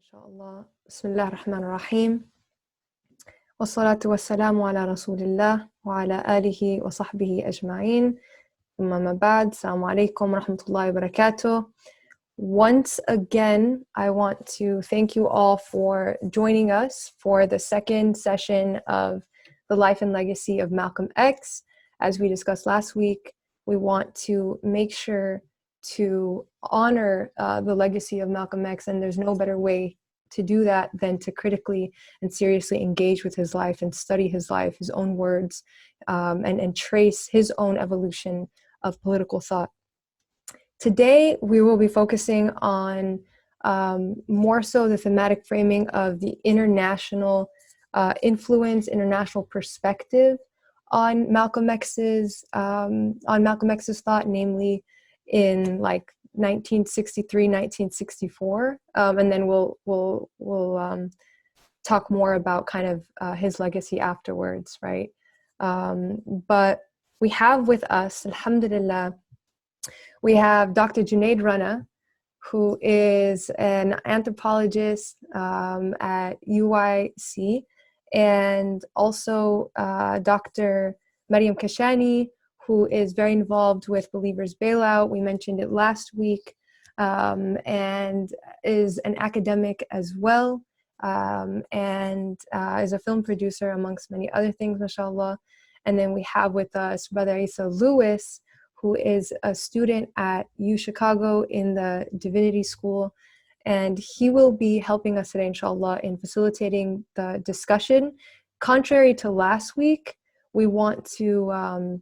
MashaAllah. Bismillah ar-Rahman ar-Rahim. Wassalatu wassalamu ala Rasulillah wa ala alihi wa sahbihi ajma'in. Thumma ma ba'd. Assalamu alaikum wa rahmatullahi wa barakatuh. Once again, I want to thank you all for joining us for the second session of the life and legacy of Malcolm X. As we discussed last week, we want to make sure to honor the legacy of Malcolm X, and there's no better way to do that than to critically and seriously engage with his life and study his life, his own words, and trace his own evolution of political thought. Today, we will be focusing on more so the thematic framing of the international influence, international perspective on Malcolm X's thought, namely in like 1963, 1964, and then we'll talk more about kind of his legacy afterwards, right? But we have with us, alhamdulillah, we have Dr. Junaid Rana, who is an anthropologist at UIC, and also Dr. Mariam Kashani, who is very involved with Believers Bailout. We mentioned it last week, and is an academic as well, and is a film producer amongst many other things, mashallah. And then we have with us Brother Isa Lewis, who is a student at UChicago in the Divinity School. And he will be helping us today, inshallah, in facilitating the discussion. Contrary to last week, we want to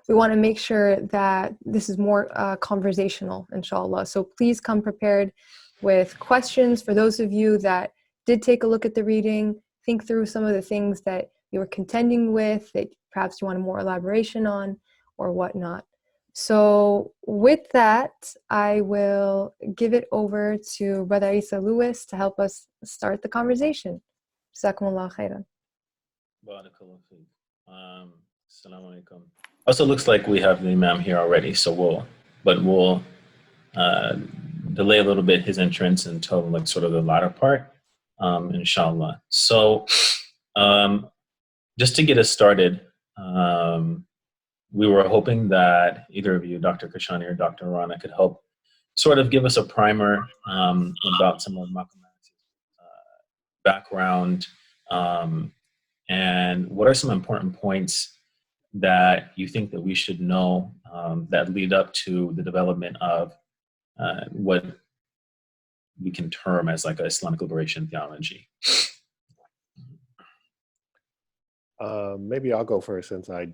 make sure that this is more conversational, inshallah. So please come prepared with questions. For those of you that did take a look at the reading, think through some of the things that you were contending with, that perhaps you want more elaboration on, or whatnot. So with that, I will give it over to Brother Isa Lewis to help us start the conversation. Jazakumullah khairan. Barakallahu feek. Assalamu alaikum. Also looks like we have the Imam here already, so we'll delay a little bit his entrance until like sort of the latter part, inshallah. So just to get us started, we were hoping that either of you, Dr. Kashani or Dr. Rana, could help sort of give us a primer about some of Malcolm X's background, and what are some important points that you think that we should know that lead up to the development of what we can term as like a Islamic liberation theology. Maybe I'll go first since I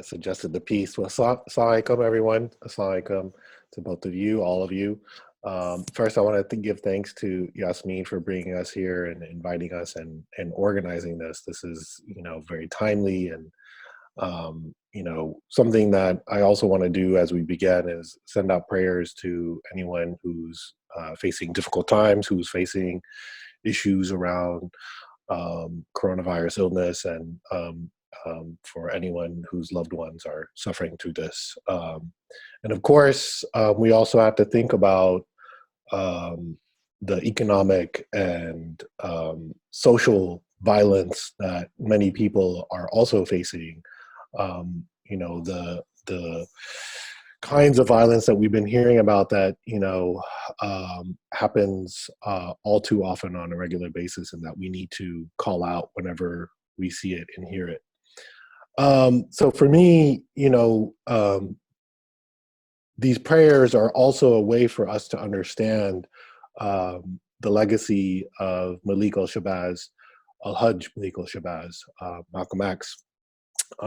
suggested the piece. Well, assalamu alaikum, everyone. Assalamu alaikum to both of you, all of you. First, I want to give thanks to Yasmin for bringing us here and inviting us and organizing this. This is, very timely and, something that I also want to do as we begin is send out prayers to anyone who's facing difficult times, who's facing issues around coronavirus illness, and for anyone whose loved ones are suffering through this. And of course, we also have to think about the economic and social violence that many people are also facing. The kinds of violence that we've been hearing about that, happens all too often on a regular basis, and that we need to call out whenever we see it and hear it. So for me, these prayers are also a way for us to understand the legacy of Malik al-Shabazz, al-Hajj Malik al-Shabazz, Malcolm X,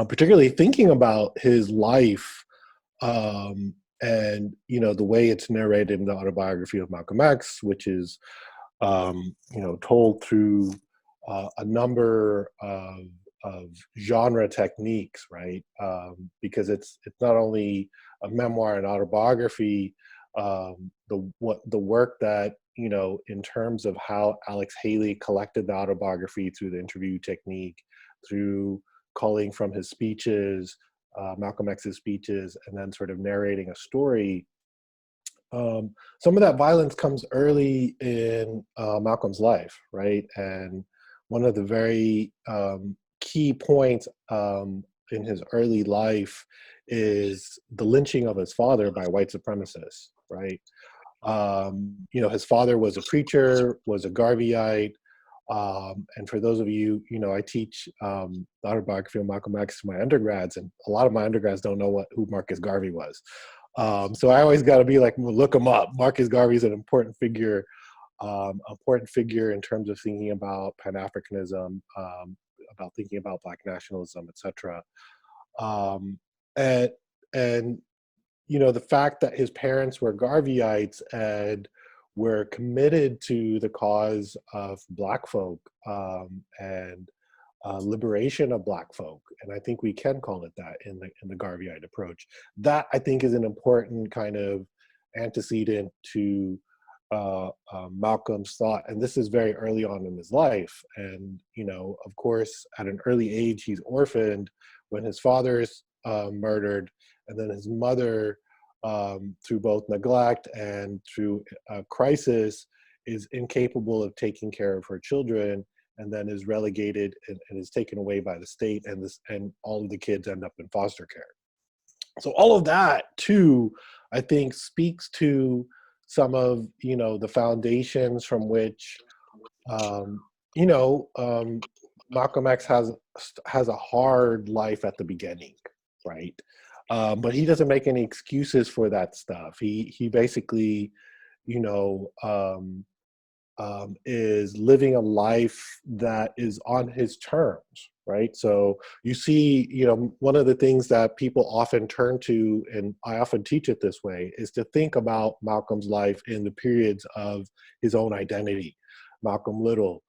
particularly thinking about his life and, the way it's narrated in the autobiography of Malcolm X, which is, told through a number of genre techniques, right? Because it's not only a memoir and autobiography, the work that, in terms of how Alex Haley collected the autobiography through the interview technique, through calling from his speeches, Malcolm X's speeches, and then sort of narrating a story, some of that violence comes early in Malcolm's life, right? And one of the very key points in his early life is the lynching of his father by white supremacists, right? His father was a preacher, was a Garveyite. And for those of you, I teach the autobiography of Malcolm X to my undergrads, and a lot of my undergrads don't know who Marcus Garvey was. So I always got to be like, well, look him up. Marcus Garvey is an important figure in terms of thinking about Pan-Africanism, about thinking about Black nationalism, etc. And the fact that his parents were Garveyites and were committed to the cause of Black folk and liberation of Black folk, and I think we can call it that in the Garveyite approach. That, I think, is an important kind of antecedent to Malcolm's thought, and this is very early on in his life. And of course, at an early age, he's orphaned when his father's murdered, and then his mother, through both neglect and through crisis, is incapable of taking care of her children, and then is relegated and is taken away by the state, and all of the kids end up in foster care. So all of that too, I think, speaks to some of the foundations from which Malcolm X has a hard life at the beginning, right? But he doesn't make any excuses for that stuff. He basically, is living a life that is on his terms, right? So you see, one of the things that people often turn to, and I often teach it this way, is to think about Malcolm's life in the periods of his own identity. Malcolm Little,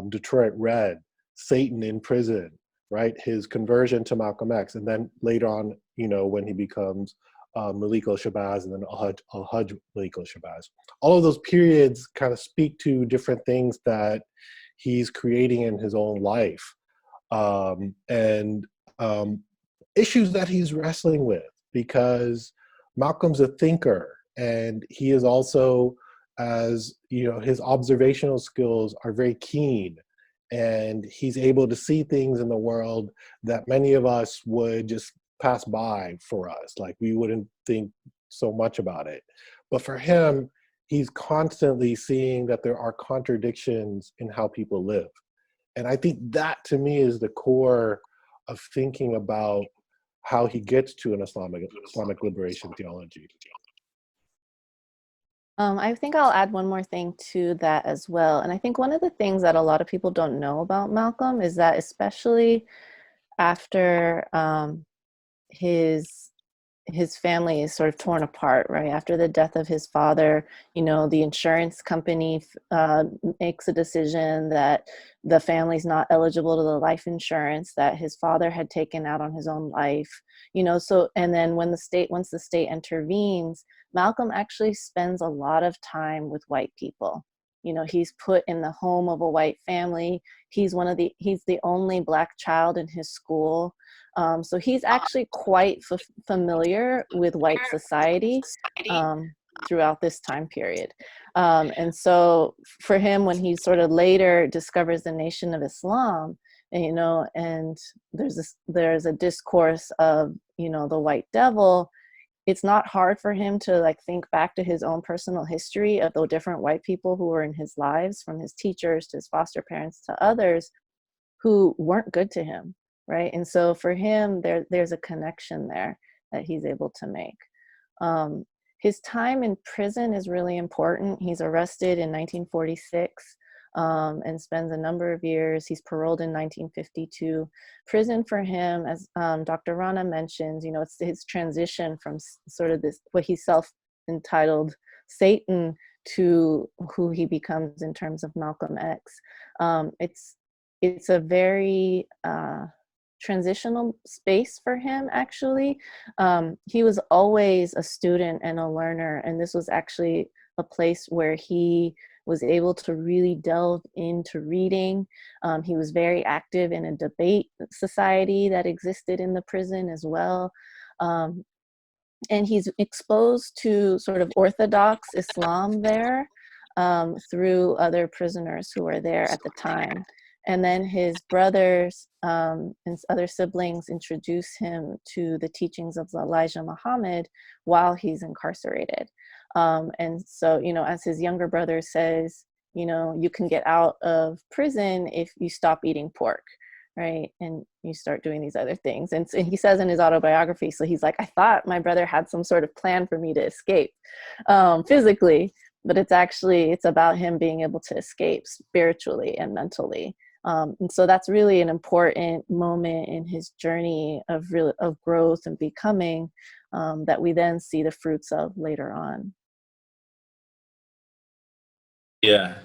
Detroit Red, Satan in prison, right? His conversion to Malcolm X, and then later on, when he becomes Malik el-Shabazz, and then Al-Hajj Malik el-Shabazz. All of those periods kind of speak to different things that he's creating in his own life, and issues that he's wrestling with, because Malcolm's a thinker, and he is also, as his observational skills are very keen, and he's able to see things in the world that many of us would just pass by for us. Like, we wouldn't think so much about it. But for him, he's constantly seeing that there are contradictions in how people live. And I think that, to me, is the core of thinking about how he gets to an Islamic liberation theology. I think I'll add one more thing to that as well. And I think one of the things that a lot of people don't know about Malcolm is that, especially after his family is sort of torn apart, right? After the death of his father, the insurance company makes a decision that the family's not eligible to the life insurance that his father had taken out on his own life, so, and then once the state intervenes, Malcolm actually spends a lot of time with white people. He's put in the home of a white family. He's the only Black child in his school. So he's actually quite familiar with white society throughout this time period. And so for him, when he sort of later discovers the Nation of Islam, and there's a discourse of, the white devil, it's not hard for him to think back to his own personal history of the different white people who were in his lives, from his teachers to his foster parents to others, who weren't good to him, right? And so for him, there's a connection there that he's able to make. His time in prison is really important. He's arrested in 1946 and spends a number of years. He's paroled in 1952. Prison for him, as Dr. Rana mentioned, it's his transition from sort of this, what he self-entitled Satan, to who he becomes in terms of Malcolm X. It's a very transitional space for him, actually. He was always a student and a learner, and this was actually a place where he was able to really delve into reading. He was very active in a debate society that existed in the prison as well. and he's exposed to sort of Orthodox Islam there through other prisoners who were there at the time. And then his brothers and other siblings introduce him to the teachings of Elijah Muhammad while he's incarcerated. And so, you know, as his younger brother says, you know, you can get out of prison if you stop eating pork, right? And you start doing these other things. And so he says in his autobiography, so he's like, I thought my brother had some sort of plan for me to escape physically, but it's about him being able to escape spiritually and mentally. And so that's really an important moment in his journey of growth and becoming that we then see the fruits of later on. Yeah.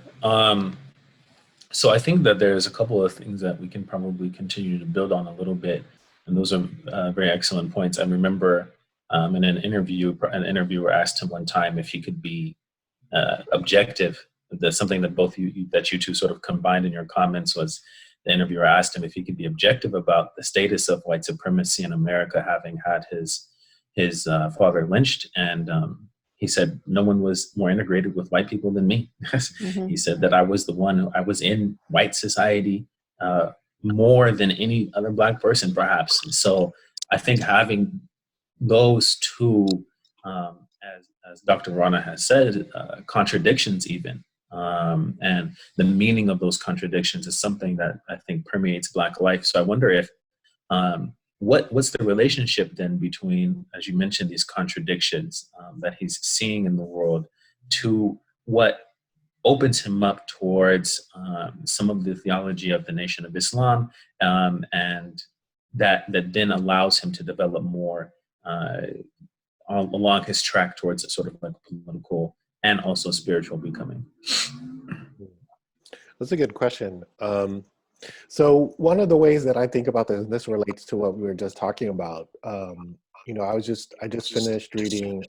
So I think that there's a couple of things that we can probably continue to build on a little bit, and those are very excellent points. I remember in an interviewer asked him one time if he could be objective. That's something that you two sort of combined in your comments. Was the interviewer asked him if he could be objective about the status of white supremacy in America, having had his father lynched, and he said no one was more integrated with white people than me. Mm-hmm. He said that I was in white society more than any other Black person, perhaps. And so I think having those two, as Dr. Rana has said, contradictions even, and the meaning of those contradictions is something that I think permeates Black life. So I wonder if what's the relationship then between, as you mentioned, these contradictions that he's seeing in the world, to what opens him up towards some of the theology of the Nation of Islam, and that then allows him to develop more along his track towards a sort of like political and also spiritual becoming. That's a good question. So one of the ways that I think about this, and this relates to what we were just talking about, you know, I just finished reading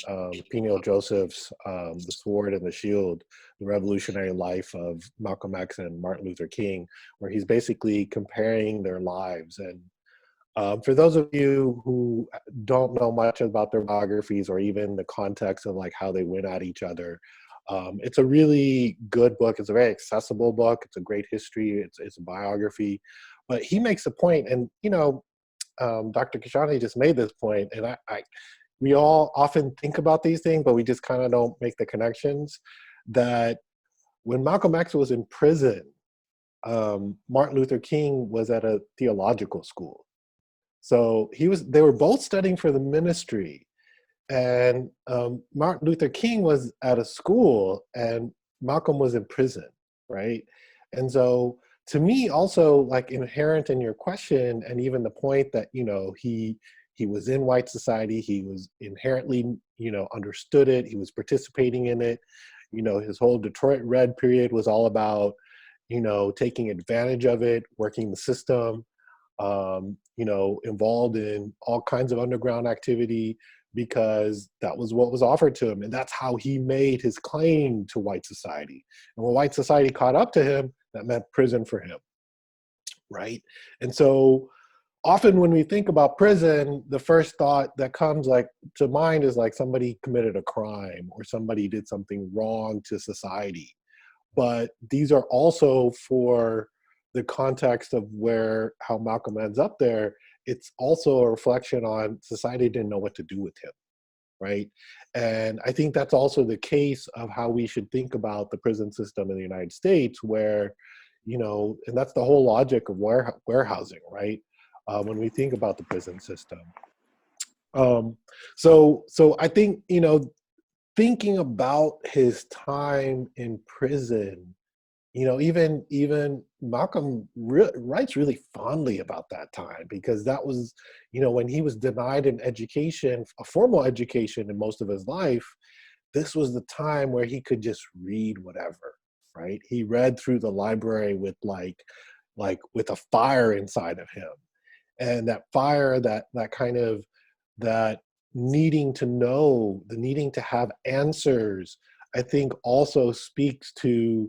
Peniel Joseph's The Sword and the Shield, The Revolutionary Life of Malcolm X and Martin Luther King, where he's basically comparing their lives. And for those of you who don't know much about their biographies or even the context of like how they went at each other, it's a really good book. It's a very accessible book. It's a great history. It's a biography. But he makes a point, and you know, Dr. Kishani just made this point, and we all often think about these things, but we just kind of don't make the connections. That when Malcolm X was in prison, Martin Luther King was at a theological school. So they were both studying for the ministry. And Martin Luther King was at a school and Malcolm was in prison, right? And so to me also, like, inherent in your question, and even the point that, you know, he was in white society, he was inherently, you know, understood it, he was participating in it. You know, his whole Detroit Red period was all about, you know, taking advantage of it, working the system, you know, involved in all kinds of underground activity, because that was what was offered to him. And that's how he made his claim to white society. And when white society caught up to him, that meant prison for him, right? And so often when we think about prison, the first thought that comes like to mind is like somebody committed a crime or somebody did something wrong to society. But these are also, for the context of how Malcolm ends up there, it's also a reflection on society didn't know what to do with him, right? And I think that's also the case of how we should think about the prison system in the United States, where, you know, and that's the whole logic of warehousing, right? When we think about the prison system. So I think, you know, thinking about his time in prison, you know, even Malcolm writes really fondly about that time, because that was, you know, when he was denied an education, a formal education in most of his life, this was the time where he could just read whatever, right? He read through the library with like with a fire inside of him. And that fire, that kind of, that needing to know, the needing to have answers, I think also speaks to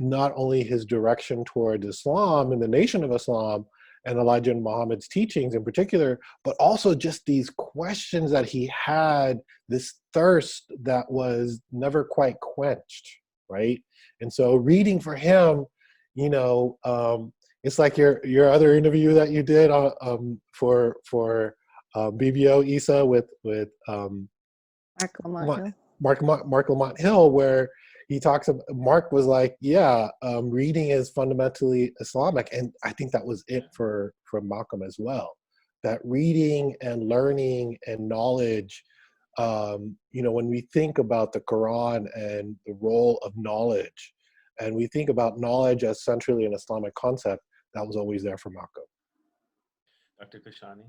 not only his direction toward Islam and the Nation of Islam, and Elijah Muhammad's teachings in particular, but also just these questions that he had, this thirst that was never quite quenched, right? And so reading for him, you know, it's like your other interview that you did for BBO Isa with Mark Lamont Hill. Mark Lamont Hill, where he talks about, Mark was like, yeah, reading is fundamentally Islamic. And I think that was it for Malcolm as well. That reading and learning and knowledge, you know, when we think about the Quran and the role of knowledge, and we think about knowledge as centrally an Islamic concept, that was always there for Malcolm. Dr. Kashani?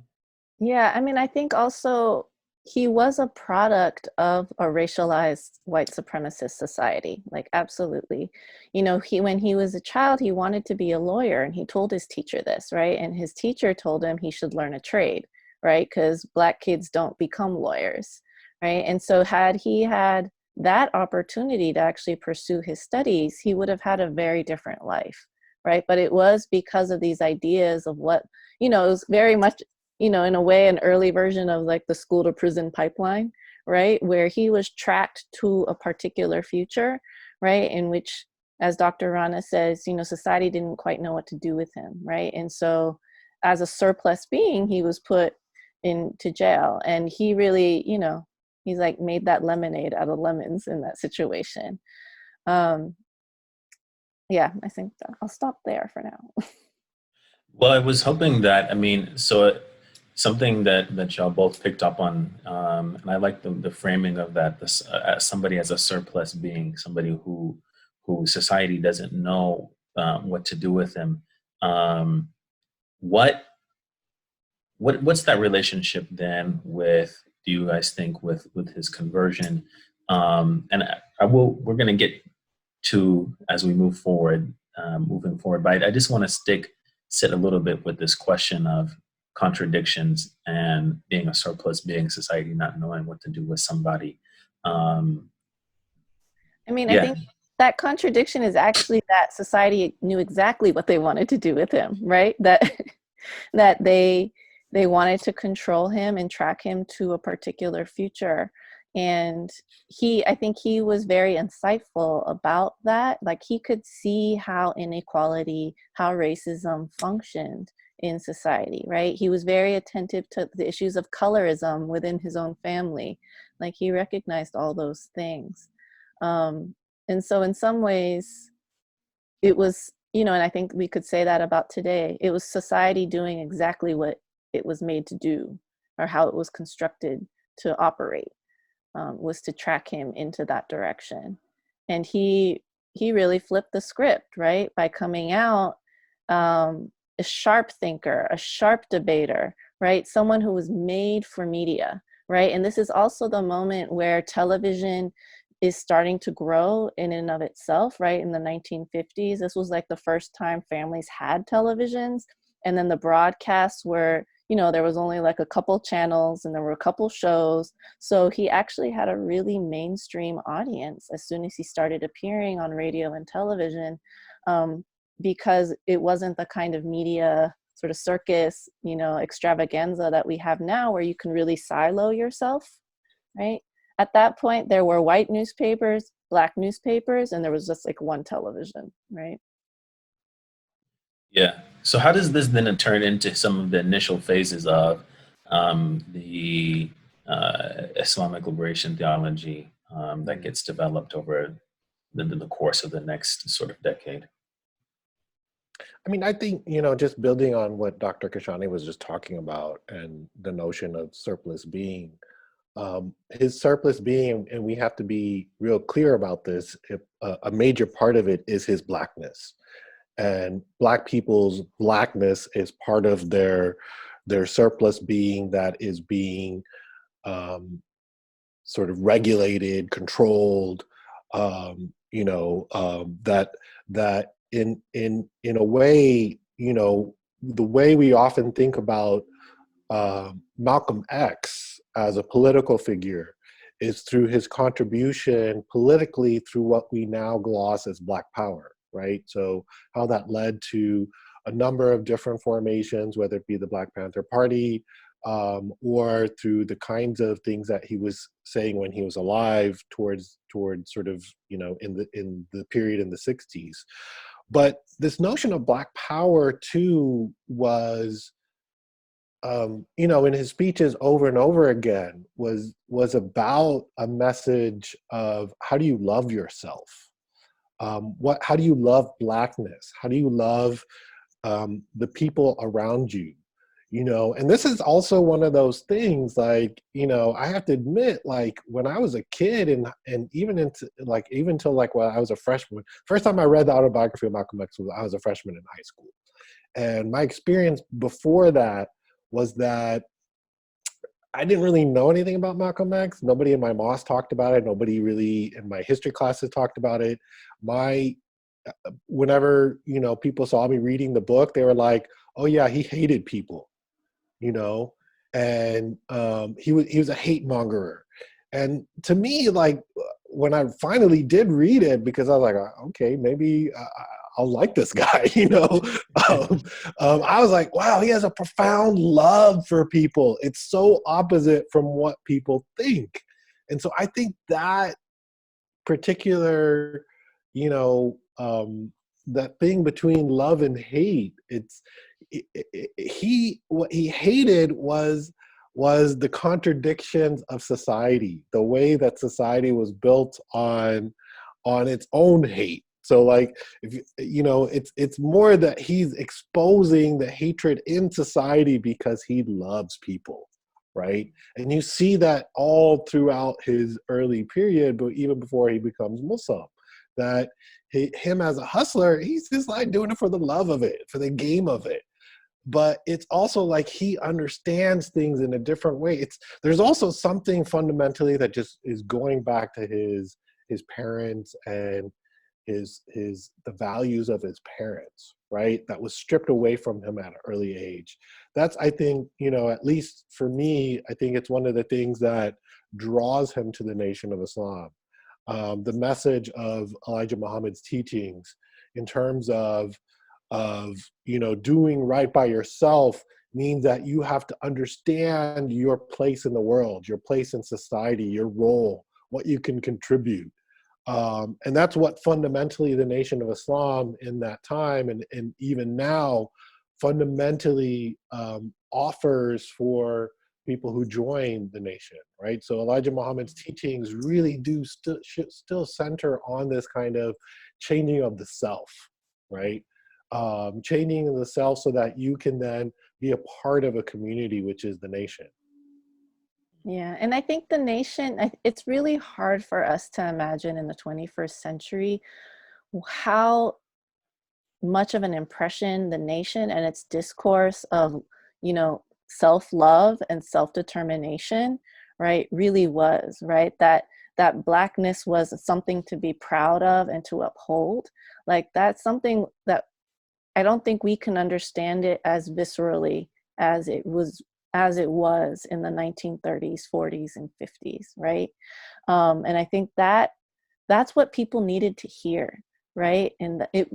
Yeah, I mean, I think also he was a product of a racialized white supremacist society, like absolutely. You know, when he was a child, he wanted to be a lawyer, and he told his teacher this, right? And his teacher told him he should learn a trade, right? Because Black kids don't become lawyers, right? And so had he had that opportunity to actually pursue his studies, he would have had a very different life, right? But it was because of these ideas of what, you know, it was very much, you know, in a way, an early version of like the school to prison pipeline, right? Where he was tracked to a particular future, right? In which, as Dr. Rana says, you know, society didn't quite know what to do with him, right? And so as a surplus being, he was put into jail, and he really, you know, he's like made that lemonade out of lemons in that situation. Yeah, I think I'll stop there for now. Well, I was hoping that, I mean, so something that y'all both picked up on, and I like the framing of that, this, as somebody as a surplus being, somebody who society doesn't know what to do with him. What's that relationship then with, do you guys think, with his conversion? And we're going to get to, as we move forward, moving forward, but I just want to sit a little bit with this question of contradictions and being a surplus being, society not knowing what to do with somebody. I mean, Yeah. I think that contradiction is actually that society knew exactly what they wanted to do with him, right? That that they wanted to control him and track him to a particular future. And I think he was very insightful about that. Like, he could see how inequality, how racism functioned in society, right? He was very attentive to the issues of colorism within his own family. Like, he recognized all those things. And so in some ways, it was, you know, and I think we could say that about today, it was society doing exactly what it was made to do, or how it was constructed to operate, was to track him into that direction. And he really flipped the script, right? By coming out a sharp thinker, a sharp debater, right? Someone who was made for media, right? And this is also the moment where television is starting to grow in and of itself, right? In the 1950s, this was like the first time families had televisions. And then the broadcasts were, you know, there was only like a couple channels and there were a couple shows. So he actually had a really mainstream audience as soon as he started appearing on radio and television, because it wasn't the kind of media sort of circus, you know, extravaganza that we have now, where you can really silo yourself, right? At that point, there were white newspapers, Black newspapers, and there was just like one television, right? Yeah. So how does this then turn into some of the initial phases of the Islamic liberation theology that gets developed over the course of the next sort of decade? I mean, I think, you know, just building on what Dr. Kashani was just talking about and the notion of surplus being, his surplus being, and we have to be real clear about this, a major part of it is his Blackness. And Black people's Blackness is part of their surplus being that is being sort of regulated, controlled, you know, that in a way, you know, the way we often think about Malcolm X as a political figure is through his contribution politically through what we now gloss as Black Power, right? So how that led to a number of different formations, whether it be the Black Panther Party, or through the kinds of things that he was saying when he was alive towards sort of, you know, in the period in the 60s. But this notion of Black power too was, you know, in his speeches over and over again was about a message of how do you love yourself? How do you love Blackness? How do you love the people around you? You know, and this is also one of those things, like, you know, I have to admit, like, when I was a kid and even till like when I was a freshman, first time I read the autobiography of Malcolm X was I was a freshman in high school. And my experience before that was that I didn't really know anything about Malcolm X. Nobody in my MOS talked about it. Nobody really in my history classes talked about it. Whenever, you know, people saw me reading the book, they were like, oh yeah, he hated people, you know, and he was a hate mongerer. And to me, like, when I finally did read it, because I was like, okay, maybe I'll like this guy, you know. I was like, wow, he has a profound love for people. It's so opposite from what people think. And so I think that particular, you know, that thing between love and hate, what he hated was the contradictions of society, the way that society was built on its own hate. So, like, if you know, it's more that he's exposing the hatred in society because he loves people, right? And you see that all throughout his early period, but even before he becomes Muslim, that him as a hustler, he's just like doing it for the love of it, for the game of it. But it's also like he understands things in a different way. There's also something fundamentally that just is going back to his parents and the values of his parents, right? That was stripped away from him at an early age. That's, I think, you know, at least for me, I think it's one of the things that draws him to the Nation of Islam. The message of Elijah Muhammad's teachings in terms of, you know, doing right by yourself means that you have to understand your place in the world, your place in society, your role, what you can contribute. And that's what fundamentally the Nation of Islam in that time and even now fundamentally offers for people who join the nation, right? So Elijah Muhammad's teachings really do still center on this kind of changing of the self, right? Changing the self so that you can then be a part of a community, which is the nation. Yeah, and I think the nation, it's really hard for us to imagine in the 21st century how much of an impression the nation and its discourse of, you know, self-love and self-determination, right, really was, right? That Blackness was something to be proud of and to uphold. Like, that's something that I don't think we can understand it as viscerally as it was in the 1930s, 40s, and 50s, right? And I think that's what people needed to hear, right? And it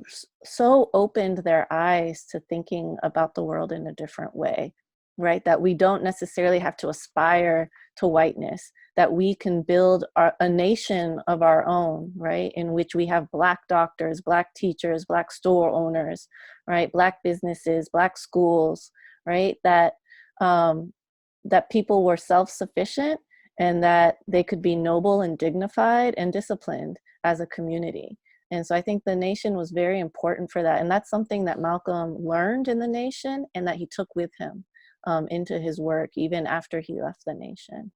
so opened their eyes to thinking about the world in a different way, right? That we don't necessarily have to aspire to whiteness, that we can build a nation of our own, right? In which we have Black doctors, Black teachers, Black store owners, right? Black businesses, Black schools, right? That people were self-sufficient and that they could be noble and dignified and disciplined as a community. And so I think the nation was very important for that. And that's something that Malcolm learned in the nation and that he took with him into his work, even after he left the nation.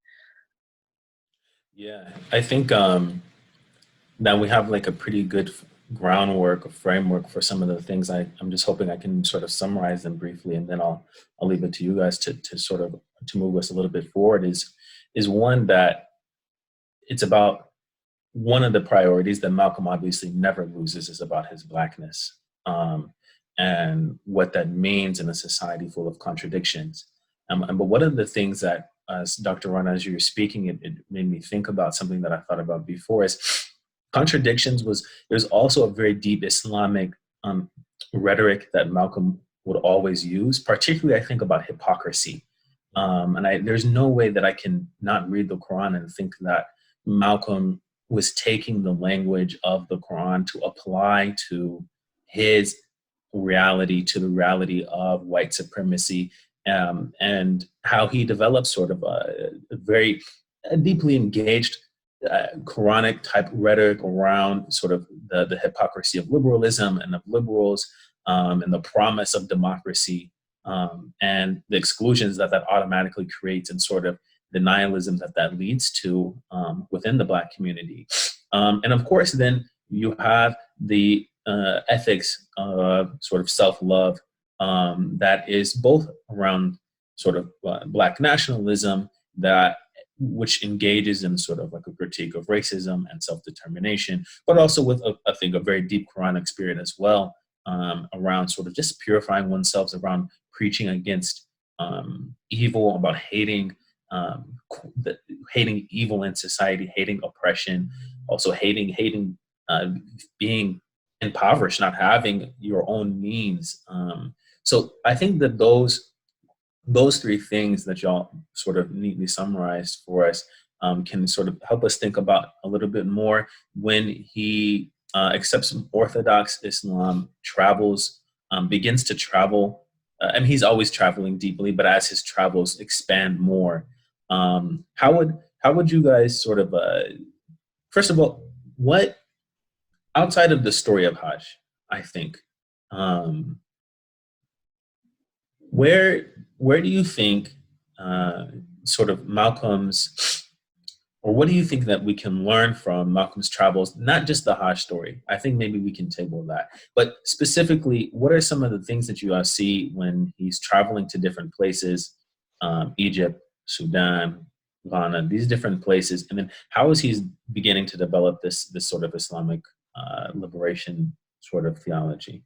Yeah, I think that we have like a pretty good groundwork or framework for some of the things. I'm just hoping I can sort of summarize them briefly, and then I'll leave it to you guys to sort of to move us a little bit forward. Is one that it's about one of the priorities that Malcolm obviously never loses is about his Blackness, and what that means in a society full of contradictions. But one of the things that, Dr. Rana, as you were speaking, it made me think about something that I thought about before is contradictions. There's also a very deep Islamic rhetoric that Malcolm would always use. Particularly, I think about hypocrisy. There's no way that I can not read the Quran and think that Malcolm was taking the language of the Quran to apply to his reality, to the reality of white supremacy, and how he developed sort of a very deeply engaged Quranic type rhetoric around sort of the hypocrisy of liberalism and of liberals, and the promise of democracy, and the exclusions that automatically creates, and sort of the nihilism that leads to within the Black community. And of course, then you have the ethics of sort of self-love that is both around sort of Black nationalism, which engages in sort of like a critique of racism and self-determination, but also with, I think, a very deep Quranic spirit as well, around sort of just purifying oneself, around preaching against evil, about hating evil in society, hating oppression, also hating being impoverished, not having your own means. So I think that those three things that y'all sort of neatly summarized for us can sort of help us think about a little bit more when he accepts Orthodox Islam, travels, begins to travel. I mean, he's always traveling deeply, but as his travels expand more, how would you guys sort of, first of all, what, outside of the story of Hajj, I think, where do you think sort of Malcolm's, or what do you think that we can learn from Malcolm's travels, not just the Hajj story? I think maybe we can table that. But specifically, what are some of the things that you see when he's traveling to different places, Egypt, Sudan, Ghana, these different places, and then how is he beginning to develop this sort of Islamic liberation sort of theology?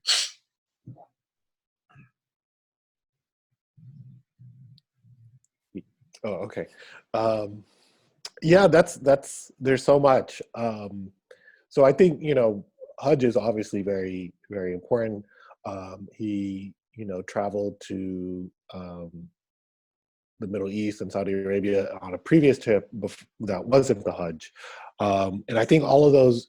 Oh, okay. Yeah, there's so much. So I think, Hajj is obviously very, very important. He, traveled to the Middle East and Saudi Arabia on a previous trip that wasn't the Hajj. And I think all of those,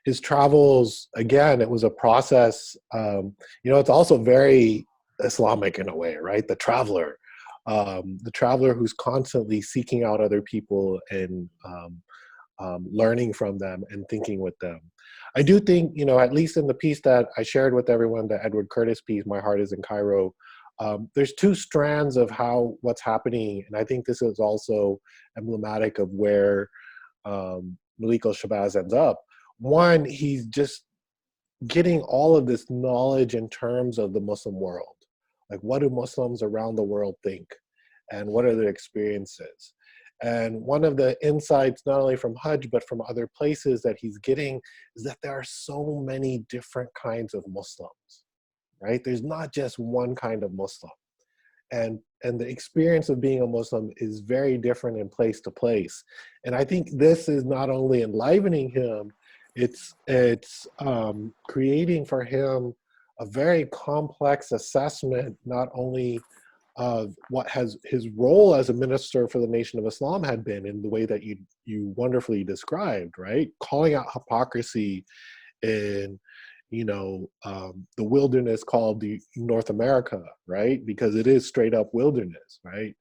his travels, again, it was a process. It's also very Islamic in a way, right? The traveler who's constantly seeking out other people and learning from them and thinking with them. I do think, at least in the piece that I shared with everyone, the Edward Curtis piece, My Heart is in Cairo, there's two strands of what's happening. And I think this is also emblematic of where Malik El-Shabazz ends up. One, he's just getting all of this knowledge in terms of the Muslim world. Like, what do Muslims around the world think? And what are their experiences? And one of the insights, not only from Hajj, but from other places that he's getting, is that there are so many different kinds of Muslims, right? There's not just one kind of Muslim. And the experience of being a Muslim is very different in place to place. And I think this is not only enlivening him, it's creating for him a very complex assessment, not only of what his role as a minister for the Nation of Islam had been in the way that you wonderfully described, right? Calling out hypocrisy in, the wilderness called the North America, right? Because it is straight up wilderness, right?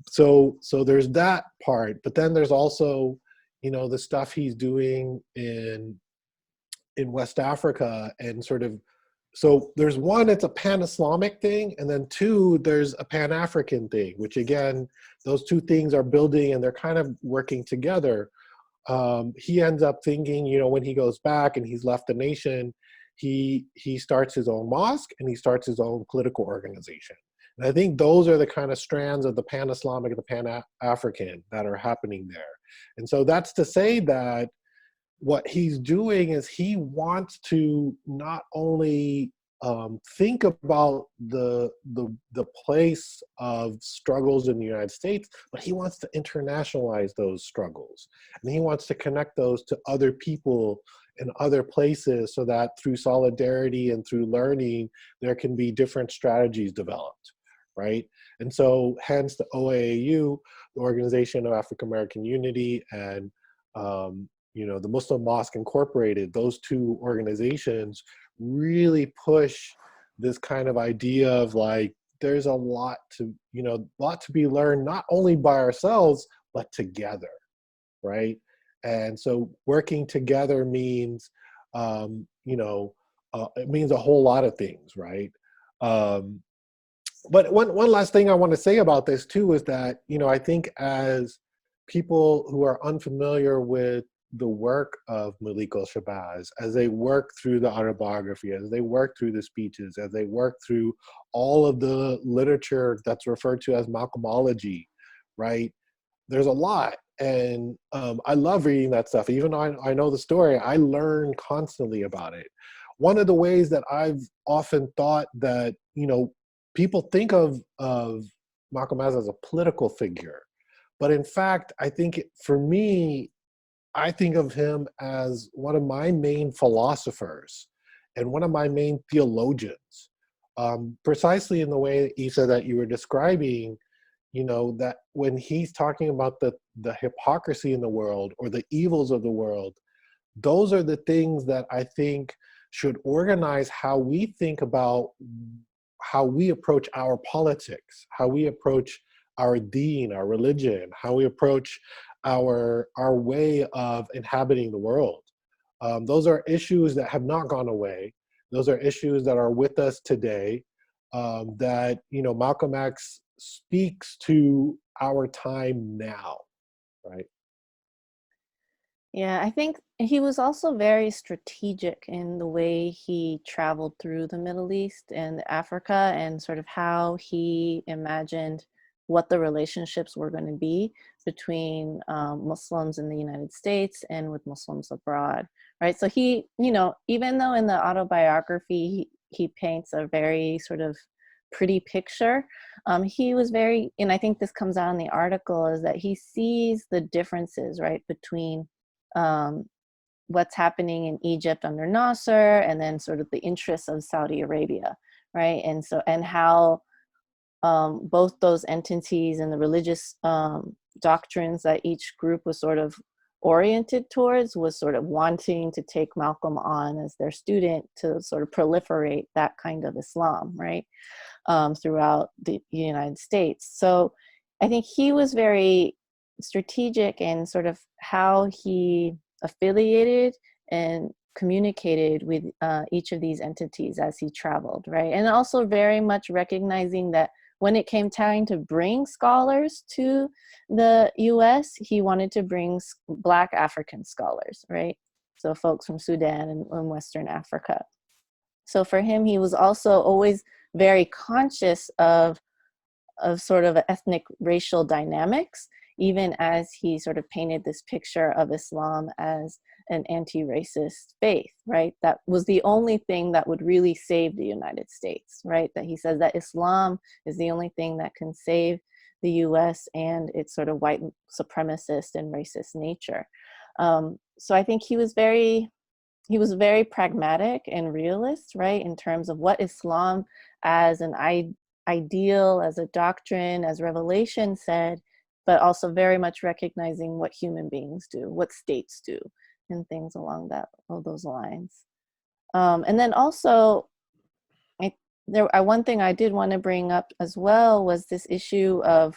So there's that part, but then there's also, the stuff he's doing in West Africa, and sort of, so there's one, it's a pan-Islamic thing, and then two, there's a pan-African thing, which again, those two things are building and they're kind of working together. He ends up thinking, when he goes back and he's left the nation, he starts his own mosque and he starts his own political organization. And I think those are the kind of strands of the pan-Islamic and the pan-African that are happening there. And so that's to say that what he's doing is he wants to not only think about the place of struggles in the United States, but he wants to internationalize those struggles. And he wants to connect those to other people in other places so that through solidarity and through learning, there can be different strategies developed, right? And so hence the OAAU, the Organization of African American Unity, and the Muslim Mosque Incorporated, those two organizations really push this kind of idea of like, there's a lot to be learned, not only by ourselves, but together, right? And so working together means, it means a whole lot of things, right? But one last thing I want to say about this too is that, I think as people who are unfamiliar with the work of Malik El-Shabazz, as they work through the autobiography, as they work through the speeches, as they work through all of the literature that's referred to as Malcolmology, right? There's a lot. And I love reading that stuff. Even though I know the story, I learn constantly about it. One of the ways that I've often thought that, people think of Malcolm X as a political figure. But in fact, I think for me, I think of him as one of my main philosophers and one of my main theologians, precisely in the way, Isa, that you were describing, that when he's talking about the hypocrisy in the world or the evils of the world, those are the things that I think should organize how we think about how we approach our politics, how we approach our deen, our religion, how we approach our way of inhabiting the world. Those are issues that have not gone away. Those are issues that are with us today, that, Malcolm X speaks to our time now, right? Yeah, I think he was also very strategic in the way he traveled through the Middle East and Africa, and sort of how he imagined what the relationships were going to be between Muslims in the United States and with Muslims abroad, right? So he, even though in the autobiography he paints a very sort of pretty picture, he was very, and I think this comes out in the article, is that he sees the differences, right, between what's happening in Egypt under Nasser and then sort of the interests of Saudi Arabia, right? And so, and how both those entities and the religious doctrines that each group was sort of oriented towards was sort of wanting to take Malcolm on as their student to sort of proliferate that kind of Islam, right, throughout the United States. So I think he was very strategic in sort of how he affiliated and communicated with each of these entities as he traveled, right? And also very much recognizing that when it came time to bring scholars to the US, he wanted to bring Black African scholars, right? So folks from Sudan and Western Africa. So for him, he was also always very conscious of sort of ethnic racial dynamics, even as he sort of painted this picture of Islam as an anti-racist faith, right? That was the only thing that would really save the United States, right? That he says that Islam is the only thing that can save the US and its sort of white supremacist and racist nature. So I think he was very pragmatic and realist, right? In terms of what Islam as an ideal, as a doctrine, as revelation said, but also very much recognizing what human beings do, what states do, and things along those lines. And then also, one thing I did want to bring up as well was this issue of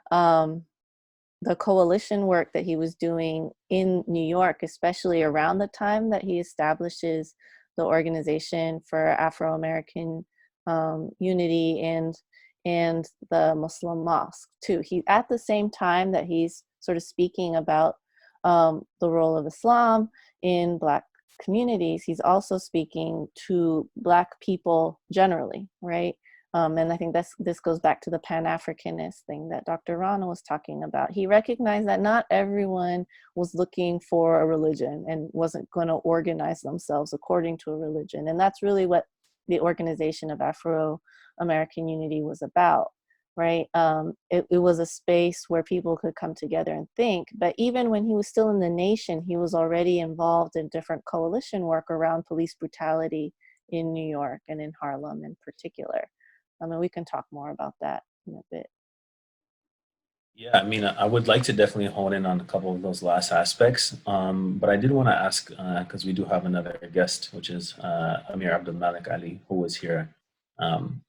the coalition work that he was doing in New York, especially around the time that he establishes the Organization for Afro-American Unity and the Muslim Mosque too. He, at the same time that he's sort of speaking about the role of Islam in Black communities, he's also speaking to Black people generally, right? And I think this goes back to the Pan-Africanist thing that Dr. Rana was talking about. He recognized that not everyone was looking for a religion and wasn't going to organize themselves according to a religion. And that's really what the Organization of Afro-American Unity was about, right? It was a space where people could come together and think. But even when he was still in the nation, he was already involved in different coalition work around police brutality in New York and in Harlem in particular. And we can talk more about that in a bit. Yeah, I mean, I would like to definitely hone in on a couple of those last aspects. But I did want to ask, because we do have another guest, which is Amir Abdul Malik Ali, who was here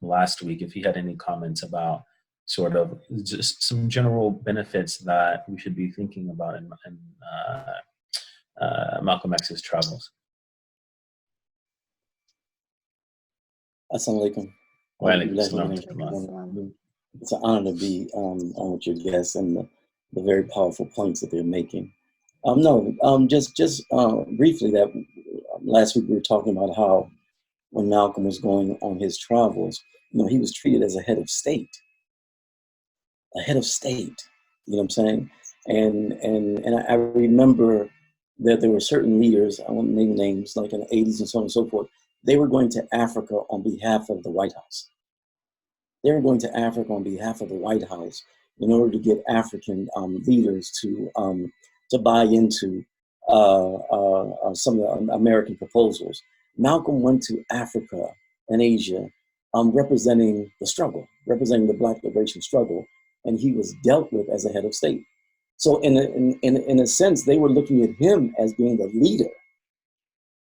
last week, if he had any comments about sort of just some general benefits that we should be thinking about in Malcolm X's travels. Assalamu alaikum. Wa alaikum assalam wa rahmatullah. It's an honor to be on with your guests and the very powerful points that they're making. Just briefly, that last week we were talking about how when Malcolm was going on his travels, he was treated as a head of state. A head of state, you know what I'm saying? And I remember that there were certain leaders, I won't name names, like in the 80s and so on and so forth, they were going to Africa on behalf of the White House. They were going to Africa on behalf of the White House in order to get African leaders to buy into some of the American proposals. Malcolm went to Africa and Asia representing the struggle, representing the Black liberation struggle, and he was dealt with as a head of state. So in a sense, they were looking at him as being the leader,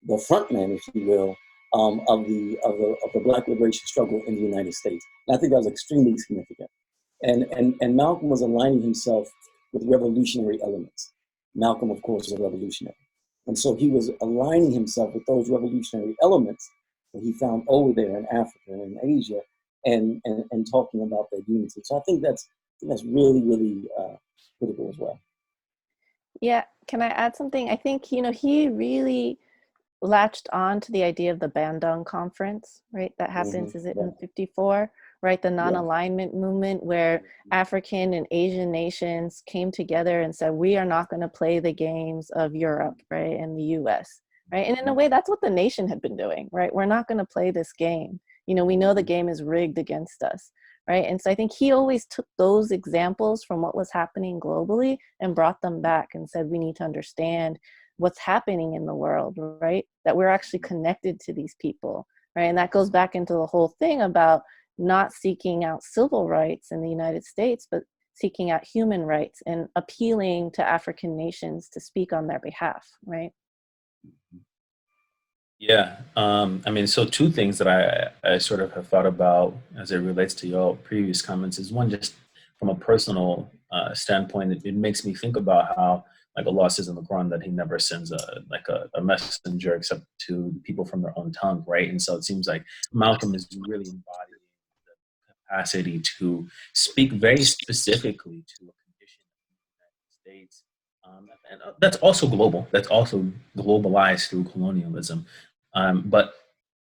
the front man, if you will, of the Black liberation struggle in the United States. And I think that was extremely significant. And Malcolm was aligning himself with revolutionary elements. Malcolm, of course, was a revolutionary. And so he was aligning himself with those revolutionary elements that he found over there in Africa and in Asia and talking about their unity. So I think that's really, really critical as well. Yeah, can I add something? I think, he really latched on to the idea of the Bandung Conference, right? That happens, is it in 54, right? The non-alignment movement where African and Asian nations came together and said, we are not going to play the games of Europe, right? And the US, right? And in a way, that's what the nation had been doing, right? We're not going to play this game. We know the game is rigged against us, right? And so I think he always took those examples from what was happening globally and brought them back and said, we need to understand what's happening in the world, right? That we're actually connected to these people, right? And that goes back into the whole thing about not seeking out civil rights in the United States, but seeking out human rights and appealing to African nations to speak on their behalf, right? Yeah, I mean, so two things that I sort of have thought about as it relates to your previous comments is one, just from a personal standpoint, it makes me think about how, like Allah says in the Quran, that He never sends a messenger except to people from their own tongue, right? And so it seems like Malcolm is really embodying the capacity to speak very specifically to a condition in the United States. And that's also global. That's also globalized through colonialism. But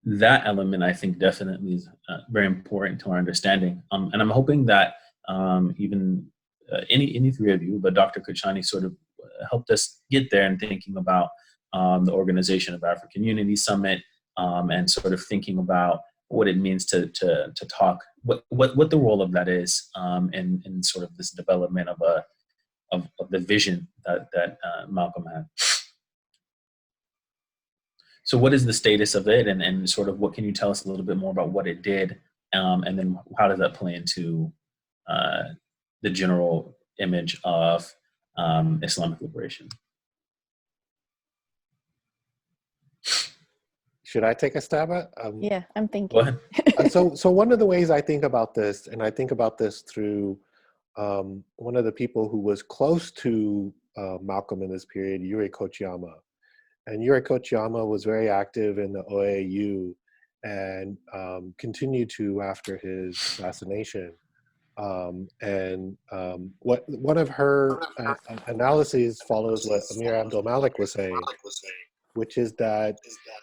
that element, I think, definitely is very important to our understanding. And I'm hoping that even any three of you, but Dr. Kachani sort of helped us get there in thinking about the Organization of African Unity Summit and sort of thinking about what it means to talk, what the role of that is in sort of this development of the vision that Malcolm had. So what is the status of it, and sort of what can you tell us a little bit more about what it did, and then how does that play into the general image of Islamic liberation? Should I take a stab at? Yeah, I'm thinking. Go ahead. So one of the ways I think about this, and I think about this through one of the people who was close to Malcolm in this period, Yuri Kochiyama. And Yuri Kochiyama was very active in the OAU and continued to after his assassination. One of her analyses follows what Amir Abdul Malik was saying, which is that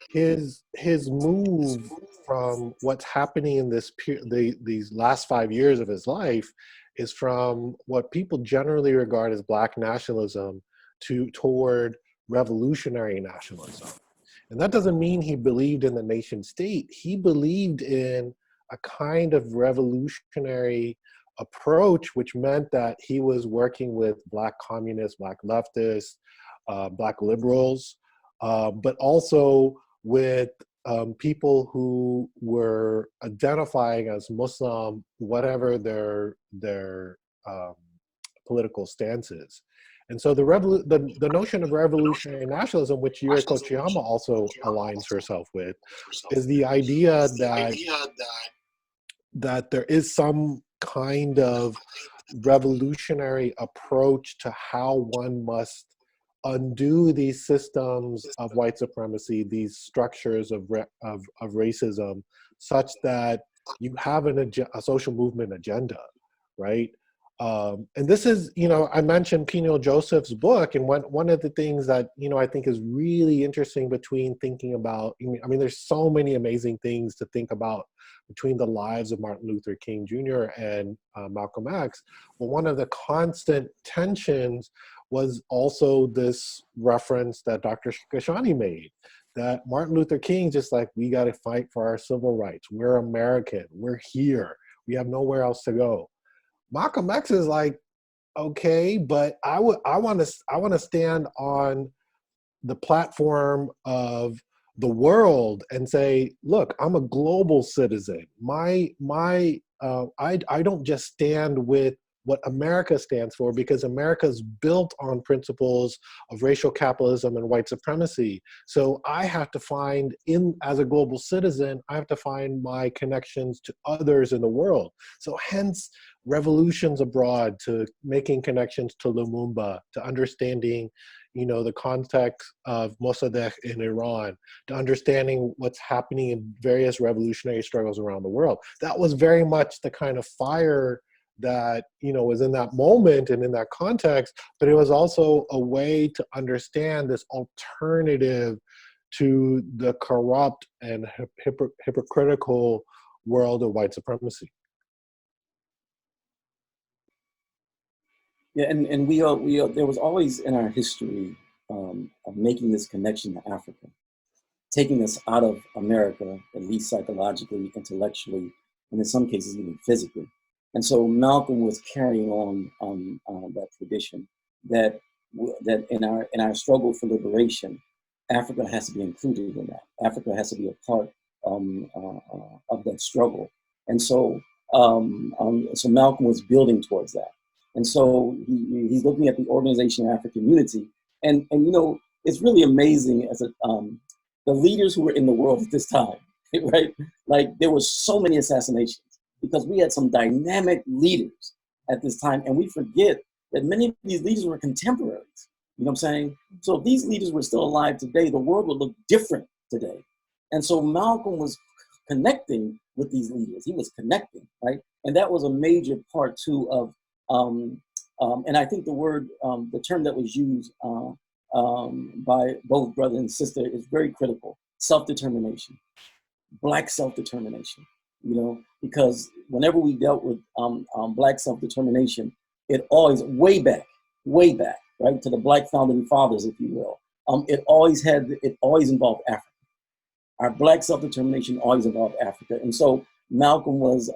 his move from what's happening in these last 5 years of his life is from what people generally regard as Black nationalism toward revolutionary nationalism. And that doesn't mean he believed in the nation state. He believed in a kind of revolutionary approach, which meant that he was working with Black communists, Black leftists, Black liberals, but also with people who were identifying as Muslim, whatever their political stances. And so the notion of revolutionary nationalism, which Yuri Kochiyama also aligns herself with, is the idea that there is some kind of revolutionary approach to how one must undo these systems of white supremacy, these structures of racism, such that you have a social movement agenda, right? And this is, I mentioned Peniel Joseph's book, and one of the things that, I think is really interesting between thinking about, there's so many amazing things to think about between the lives of Martin Luther King Jr. and Malcolm X, but one of the constant tensions was also this reference that Dr. Kashani made, that Martin Luther King, just like, we got to fight for our civil rights. We're American. We're here. We have nowhere else to go. Malcolm X is like, okay, but I want to stand on the platform of the world and say, look, I'm a global citizen. I don't just stand with what America stands for, because America is built on principles of racial capitalism and white supremacy. So I have to find, as a global citizen, I have to find my connections to others in the world. So hence, revolutions abroad, to making connections to Lumumba, to understanding, the context of Mossadegh in Iran, to understanding what's happening in various revolutionary struggles around the world. That was very much the kind of fire that, was in that moment and in that context, but it was also a way to understand this alternative to the corrupt and hypocritical world of white supremacy. Yeah, and there was always in our history of making this connection to Africa, taking us out of America, at least psychologically, intellectually, and in some cases even physically. And so Malcolm was carrying on that tradition, that in our struggle for liberation, Africa has to be included in that. Africa has to be a part of that struggle. And so so Malcolm was building towards that. And so he's looking at the Organization of African Unity, and it's really amazing as the leaders who were in the world at this time, right? Like, there were so many assassinations because we had some dynamic leaders at this time, and we forget that many of these leaders were contemporaries. You know what I'm saying? So if these leaders were still alive today, the world would look different today. And so Malcolm was connecting with these leaders. He was connecting, right? And that was a major part too of, and I think the term that was used by both brother and sister is very critical: self-determination, Black self-determination. Because whenever we dealt with Black self-determination, it always, way back, right, to the Black founding fathers, if you will, it always involved Africa. Our Black self-determination always involved Africa. And so Malcolm was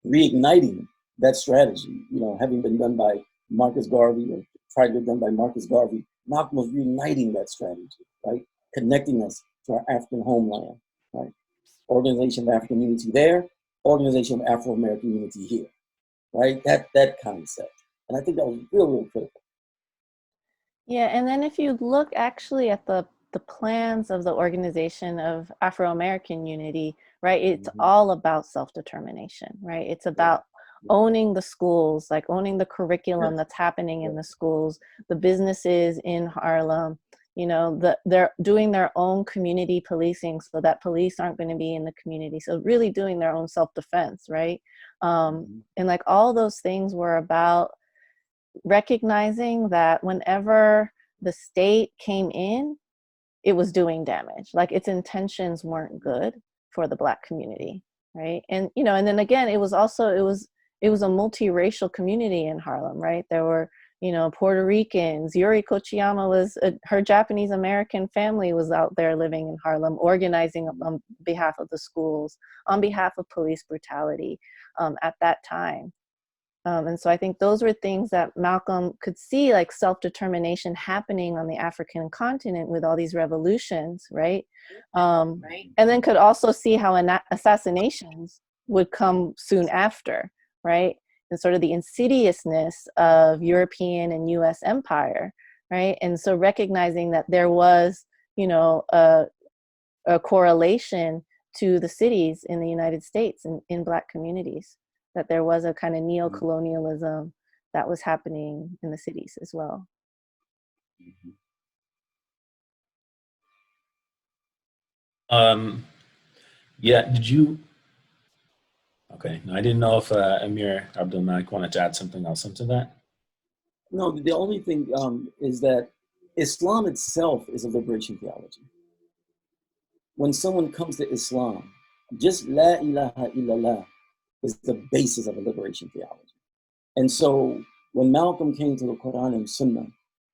reigniting that strategy, having been done by Marcus Garvey, or tried to be done by Marcus Garvey. Malcolm was reigniting that strategy, right? Connecting us to our African homeland, right? Organization of African Unity there, Organization of Afro-American Unity here, right? That concept. And I think that was really, really critical. Yeah, and then if you look actually at the plans of the Organization of Afro-American Unity, right, it's all about self-determination, right? It's about owning the schools, like owning the curriculum that's happening in the schools, the businesses in Harlem, they're doing their own community policing so that police aren't going to be in the community. So really doing their own self-defense, right? And like all those things were about recognizing that whenever the state came in, it was doing damage. Like, its intentions weren't good for the Black community, right? And and then again, it was a multiracial community in Harlem, right? There were Puerto Ricans. Yuri Kochiyama her Japanese American family was out there living in Harlem, organizing on behalf of the schools, on behalf of police brutality at that time. And so I think those were things that Malcolm could see, like self-determination happening on the African continent with all these revolutions, right? And then could also see how assassinations would come soon after, right? And sort of the insidiousness of European and US empire, right? And so recognizing that there was, a correlation to the cities in the United States and in Black communities, that there was a kind of neo-colonialism that was happening in the cities as well. Yeah, did you? Okay, I didn't know if Amir Abdul Malik wanted to add something else into that. No, the only thing is that Islam itself is a liberation theology. When someone comes to Islam, just La ilaha illallah is the basis of a liberation theology. And so when Malcolm came to the Quran and Sunnah,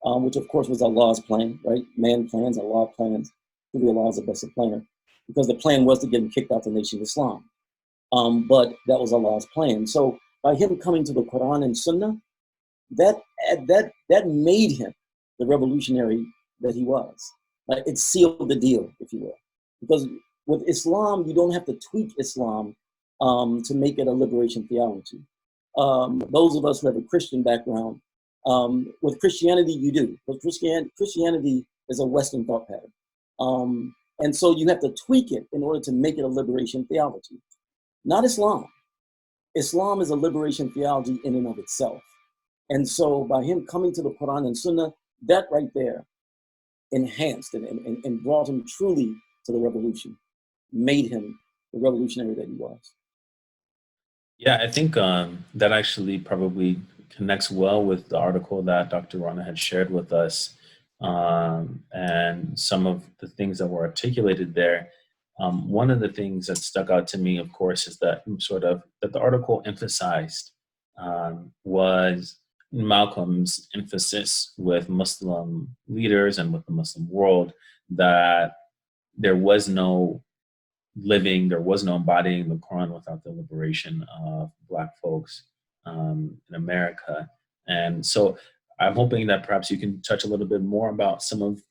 which of course was Allah's plan, right? Man plans, Allah plans, really Allah is the best planner, because the plan was to get him kicked out the nation of Islam. But that was Allah's plan. So by him coming to the Quran and Sunnah, that made him the revolutionary that he was. Like, it sealed the deal, if you will. Because with Islam, you don't have to tweak Islam to make it a liberation theology. Those of us who have a Christian background, with Christianity, you do. But Christianity is a Western thought pattern. And so you have to tweak it in order to make it a liberation theology. Not Islam. Islam is a liberation theology in and of itself. And so by him coming to the Quran and Sunnah, that right there enhanced and brought him truly to the revolution, made him the revolutionary that he was. Yeah, I think that actually probably connects well with the article that Dr. Rana had shared with us, and some of the things that were articulated there. One of the things that stuck out to me, of course, is that that the article emphasized was Malcolm's emphasis with Muslim leaders and with the Muslim world, that there was no embodying the Quran without the liberation of Black folks in America. And so I'm hoping that perhaps you can touch a little bit more about some of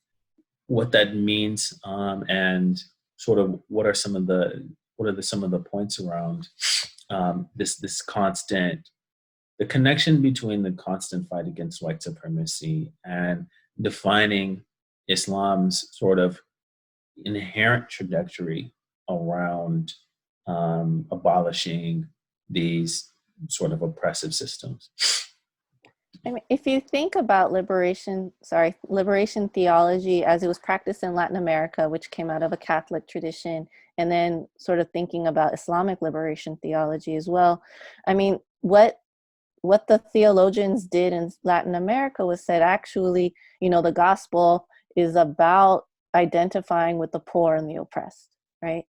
what that means, and sort of what are some of the points around this constant, the connection between the constant fight against white supremacy and defining Islam's sort of inherent trajectory around abolishing these sort of oppressive systems. I mean, if you think about liberation theology as it was practiced in Latin America, which came out of a Catholic tradition, and then sort of thinking about Islamic liberation theology as well. I mean, what the theologians did in Latin America was said, actually, the gospel is about identifying with the poor and the oppressed, right?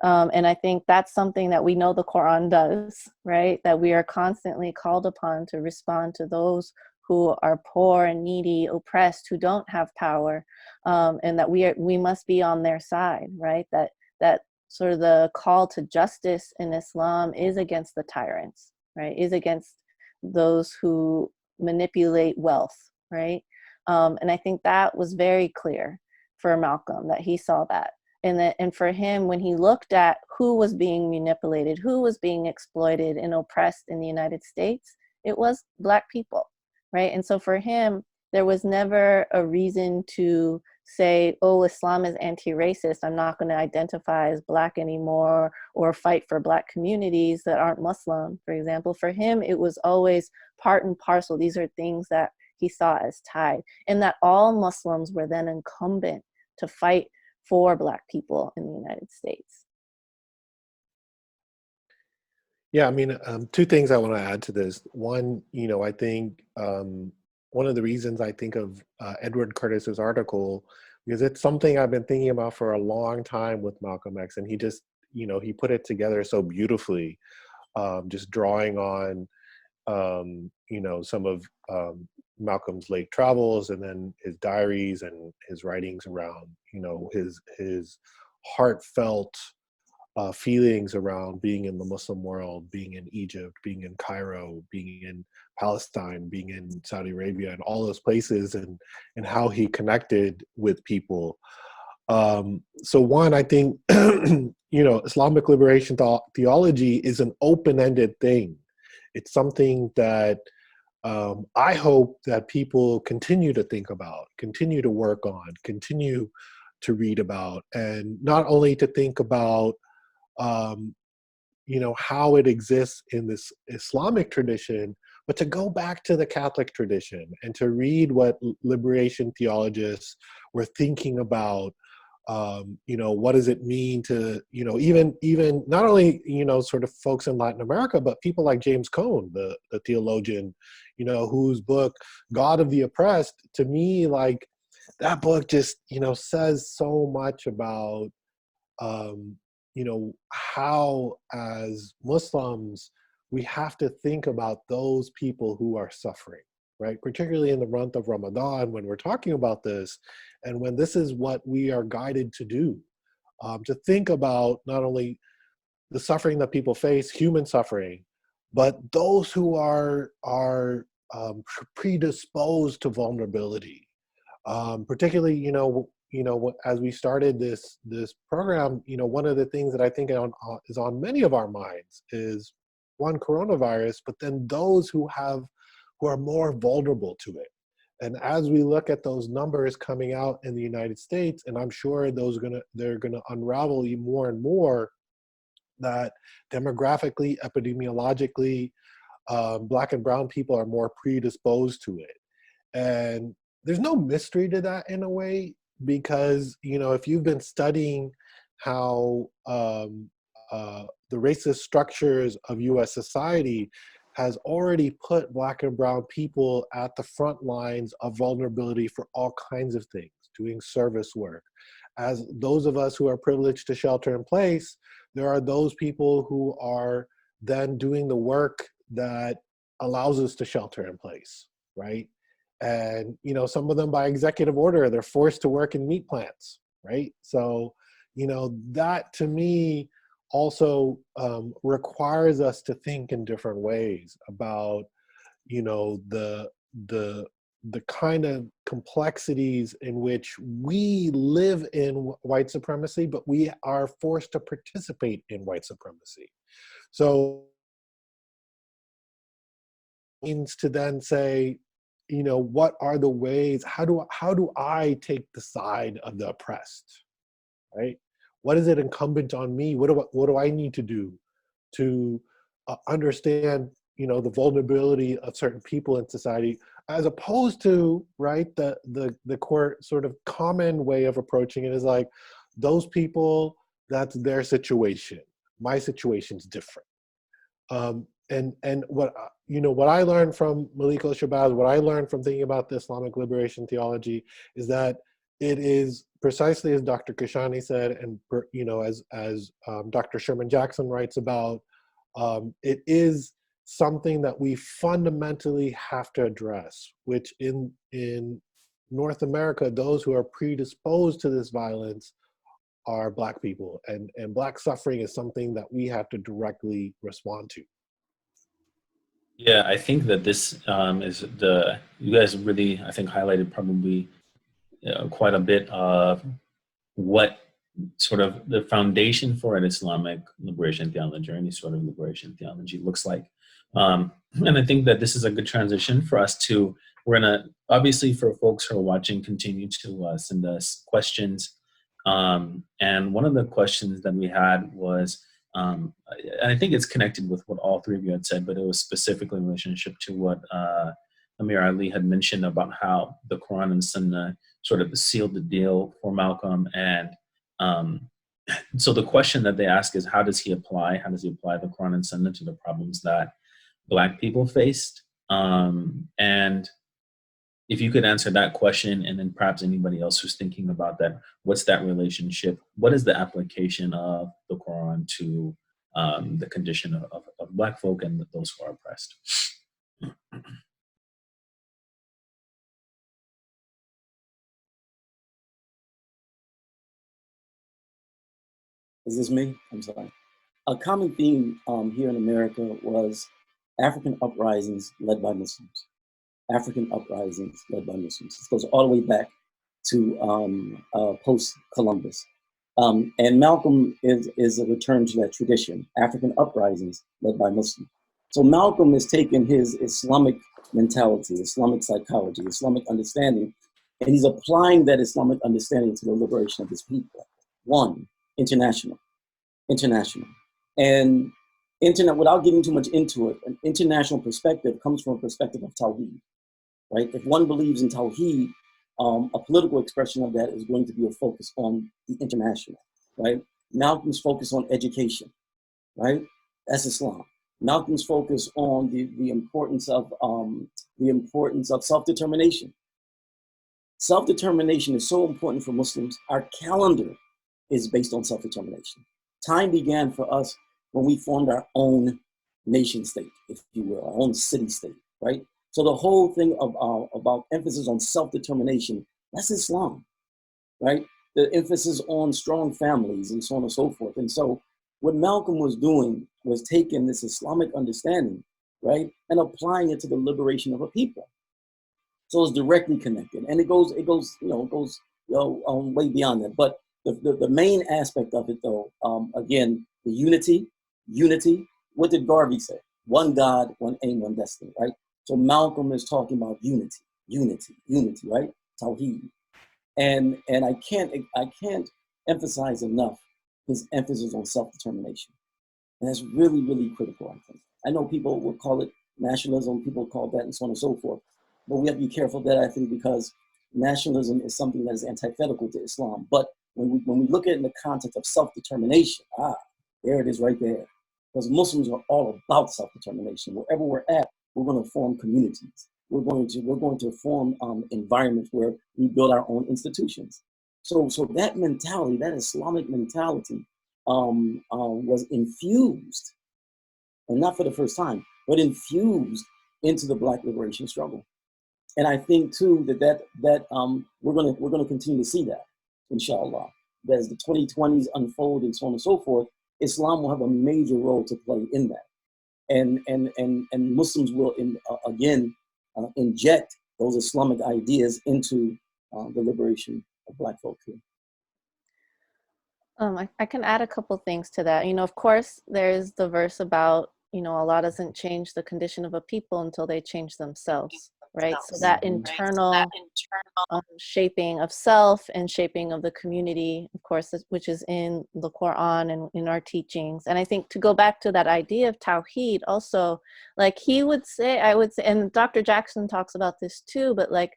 And I think that's something that we know the Quran does, right? That we are constantly called upon to respond to those who are poor and needy, oppressed, who don't have power, and that we must be on their side, right? That sort of the call to justice in Islam is against the tyrants, right? Is against those who manipulate wealth, right? And I think that was very clear for Malcolm, that he saw that. And for him, when he looked at who was being manipulated, who was being exploited and oppressed in the United States, it was Black people, right? And so for him, there was never a reason to say, oh, Islam is anti-racist, I'm not going to identify as Black anymore, or fight for Black communities that aren't Muslim, for example. For him, it was always part and parcel. These are things that he saw as tied, and that all Muslims were then incumbent to fight for Black people in the United States. Yeah, I mean, two things I want to add to this. One, I think one of the reasons I think of Edward Curtis's article, because it's something I've been thinking about for a long time with Malcolm X, and he just, he put it together so beautifully, just drawing on, some of Malcolm's late travels, and then his diaries and his writings around, his heartfelt feelings around being in the Muslim world, being in Egypt, being in Cairo, being in Palestine, being in Saudi Arabia, and all those places, and how he connected with people. So one, I think, Islamic liberation theology is an open-ended thing. It's something that I hope that people continue to think about, continue to work on, continue to read about, and not only to think about how it exists in this Islamic tradition, but to go back to the Catholic tradition and to read what liberation theologists were thinking about. What does it mean to, even not only, sort of folks in Latin America, but people like James Cone, the theologian, whose book, God of the Oppressed, to me, like, that book just, says so much about, how as Muslims, we have to think about those people who are suffering, right? Particularly in the month of Ramadan, when we're talking about this, and when this is what we are guided to do, to think about not only the suffering that people face, human suffering, but those who are predisposed to vulnerability. Particularly, as we started this program, one of the things that I think is on many of our minds is, one, coronavirus, but then those who are more vulnerable to it. And as we look at those numbers coming out in the United States, and I'm sure they're gonna unravel even more and more, that demographically, epidemiologically, Black and brown people are more predisposed to it. And there's no mystery to that in a way, because, if you've been studying how the racist structures of US society has already put Black and brown people at the front lines of vulnerability for all kinds of things, doing service work. As those of us who are privileged to shelter in place, there are those people who are then doing the work that allows us to shelter in place, right? And, some of them by executive order, they're forced to work in meat plants, right? So, that to me also requires us to think in different ways about, the kind of complexities in which we live in white supremacy, but we are forced to participate in white supremacy. So means to then say, what are the ways, how do I take the side of the oppressed, right? What is it incumbent on me? What do I need to do to understand, the vulnerability of certain people in society, as opposed to, right, the core sort of common way of approaching it is like, those people, that's their situation. My situation's different. And what I learned from Malik El-Shabazz, what I learned from thinking about the Islamic liberation theology, is that it is precisely as Dr. Kashani said, and as Dr. Sherman Jackson writes about, it is something that we fundamentally have to address, which in North America, those who are predisposed to this violence are Black people, and Black suffering is something that we have to directly respond to. Yeah, I think that this is you guys really, I think, highlighted probably quite a bit of what sort of the foundation for an Islamic liberation theology or any sort of liberation theology looks like. And I think that this is a good transition for us to, we're going to, obviously for folks who are watching, continue to send us questions. And one of the questions that we had was, and I think it's connected with what all three of you had said, but it was specifically in relationship to what Amir Ali had mentioned about how the Quran and Sunnah sort of sealed the deal for Malcolm. And so the question that they ask is, how does he apply the Quran and Sunnah to the problems that Black people faced? And if you could answer that question, and then perhaps anybody else who's thinking about that, what's that relationship? What is the application of the Quran to the condition of Black folk and those who are oppressed? Is this me? I'm sorry. A common theme here in America was African uprisings led by Muslims. African uprisings led by Muslims. This goes all the way back to post-Columbus. And Malcolm is a return to that tradition, African uprisings led by Muslims. So Malcolm has taken his Islamic mentality, Islamic psychology, Islamic understanding, and he's applying that Islamic understanding to the liberation of his people. One, international. And internet, without getting too much into it, an international perspective comes from a perspective of Tawheed, right? If one believes in Tawheed, a political expression of that is going to be a focus on the international, right? Malcolm's focus on education, right? That's Islam. Malcolm's focus on the importance of self-determination. Self-determination is so important for Muslims. Our calendar is based on self-determination. Time began for us when we formed our own nation state, if you will, our own city state, right? So the whole thing about emphasis on self-determination, that's Islam, right? The emphasis on strong families and so on and so forth. And so what Malcolm was doing was taking this Islamic understanding, right, and applying it to the liberation of a people. So it's directly connected, and it goes way beyond that. But the main aspect of it, though, again, the unity. What did Garvey say? One God, one aim, one destiny, right? So Malcolm is talking about unity, right? Tawheed, and I can't emphasize enough his emphasis on self-determination, and that's really, really critical. I think. I know people will call it nationalism, people call that, and so on and so forth. But we have to be careful of that, I think, because nationalism is something that is antithetical to Islam. But when we look at it in the context of self-determination, there it is right there. Because Muslims are all about self-determination. Wherever we're at, we're going to form communities. We're going to form environments where we build our own institutions. So that mentality, that Islamic mentality, was infused, and not for the first time, but infused into the Black liberation struggle. And I think too that we're gonna continue to see that, inshallah. That as the 2020s unfold and so on and so forth, Islam will have a major role to play in that, and Muslims will inject those Islamic ideas into the liberation of Black folk here. I can add a couple things to that. Of course, there's the verse about, Allah doesn't change the condition of a people until they change themselves, right? So that internal shaping of self and shaping of the community, of course, which is in the Quran and in our teachings. And I think to go back to that idea of Tawheed also, like I would say, and Dr. Jackson talks about this too, but like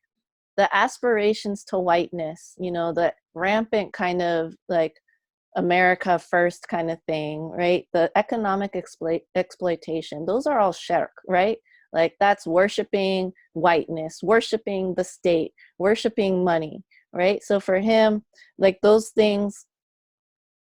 the aspirations to whiteness, the rampant kind of like America first kind of thing, right? The economic exploitation, those are all shirk, right? Like that's worshiping whiteness, worshiping the state, worshiping money, right? So for him, like those things,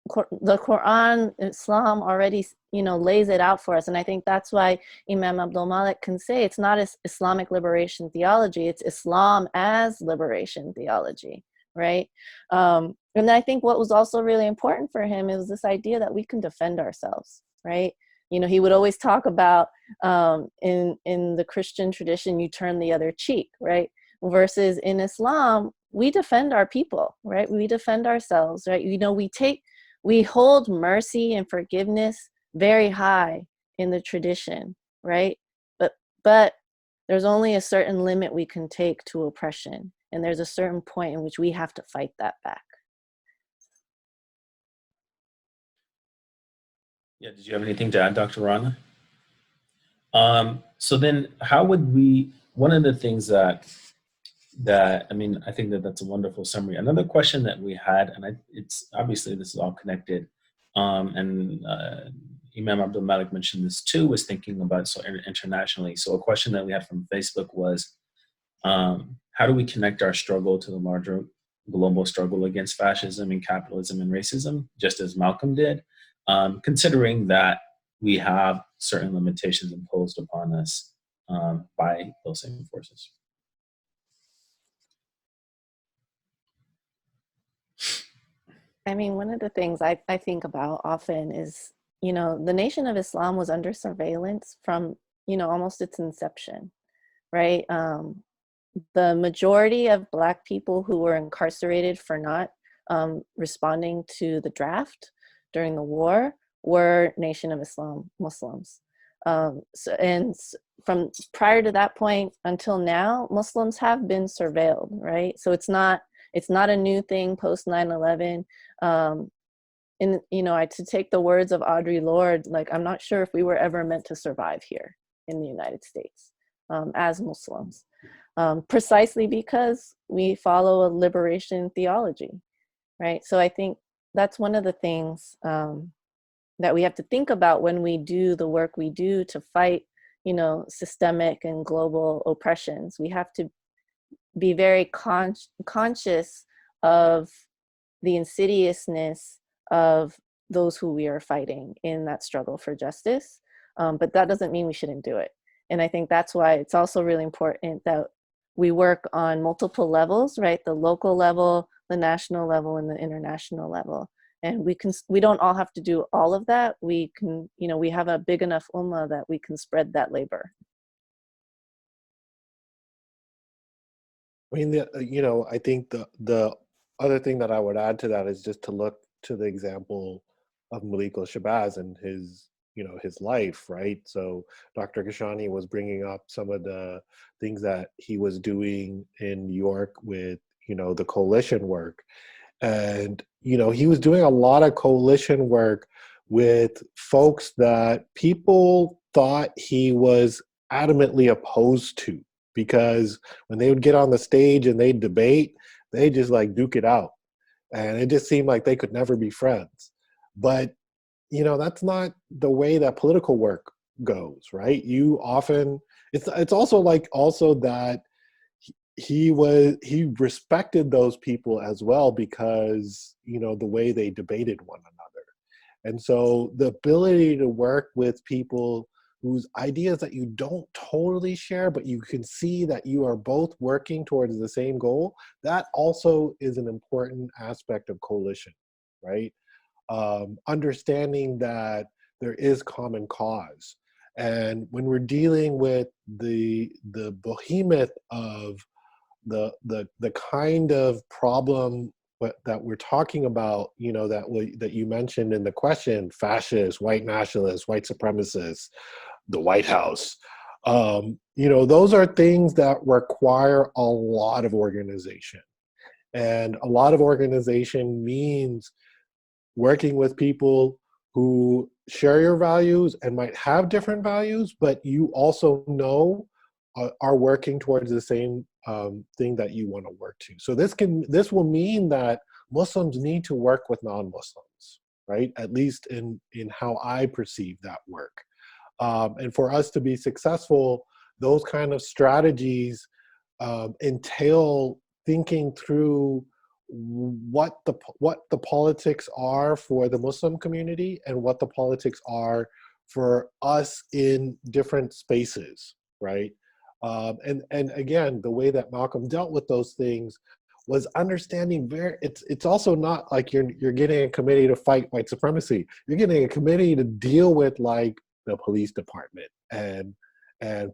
the Quran, Islam already, lays it out for us. And I think that's why Imam Abdul Malik can say it's not Islamic liberation theology, it's Islam as liberation theology, right? And I think what was also really important for him is this idea that we can defend ourselves, right? He would always talk about in the Christian tradition, you turn the other cheek, right? Versus in Islam, we defend our people, right? We defend ourselves, right? We hold mercy and forgiveness very high in the tradition, right? But there's only a certain limit we can take to oppression. And there's a certain point in which we have to fight that back. Yeah, did you have anything to add, Dr. Rana? So then how would one of the things that I think that's a wonderful summary. Another question that we had, and it's obviously this is all connected, and Imam Abdul Malik mentioned this too, was thinking about internationally. So a question that we had from Facebook was, how do we connect our struggle to the larger global struggle against fascism and capitalism and racism, just as Malcolm did, considering that we have certain limitations imposed upon us by those same forces? I mean, one of the things I think about often is, you know, the Nation of Islam was under surveillance from, you know, almost its inception, right? The majority of Black people who were incarcerated for not responding to the draft during the war were Nation of Islam Muslims. From prior to that point until now, Muslims have been surveilled, right? So it's not a new thing post 9/11. And you know, to take the words of Audre Lorde, like, I'm not sure if we were ever meant to survive here in the United States as Muslims, precisely because we follow a liberation theology, right? So I think that's one of the things that we have to think about when we do the work we do to fight, you know, systemic and global oppressions. We have to be very conscious of the insidiousness of those who we are fighting in that struggle for justice. But that doesn't mean we shouldn't do it. And I think that's why it's also really important that we work on multiple levels, right? The local level, the national level, and the international level. And we don't all have to do all of that. We can, you know, we have a big enough ummah that we can spread that labor. I mean, you know, I think the other thing that I would add to that is just to look to the example of Malik Shabazz and his, you know, his life, right? So Dr. Kashani was bringing up some of the things that he was doing in New York with, you know, the coalition work. And, you know, he was doing a lot of coalition work with folks that people thought he was adamantly opposed to, because when they would get on the stage and they'd debate, they just like duke it out. And it just seemed like they could never be friends. But, you know, that's not the way that political work goes, right? You often, it's also like also that he respected those people as well, because, you know, the way they debated one another. And so the ability to work with people whose ideas that you don't totally share, but you can see that you are both working towards the same goal, that also is an important aspect of coalition, right? Understanding that there is common cause. And when we're dealing with the behemoth of the kind of problem that we're talking about, you know, that you mentioned in the question, fascists, white nationalists, white supremacists, the White House, you know, those are things that require a lot of organization. And a lot of organization means working with people who share your values and might have different values, but you also know are working towards the same thing that you want to work to. So this will mean that Muslims need to work with non-Muslims, right? At least in how I perceive that work. And for us to be successful, those kind of strategies entail thinking through what the politics are for the Muslim community and what the politics are for us in different spaces, right? And again, the way that Malcolm dealt with those things was understanding it's also not like you're getting a committee to fight white supremacy. You're getting a committee to deal with like the police department and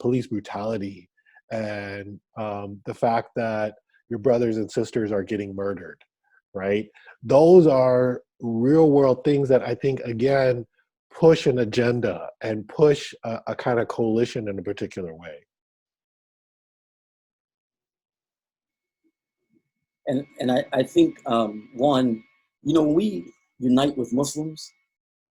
police brutality and the fact that your brothers and sisters are getting murdered, right? Those are real world things that I think, again, push an agenda and push a kind of coalition in a particular way. And I think one, you know, when we unite with Muslims,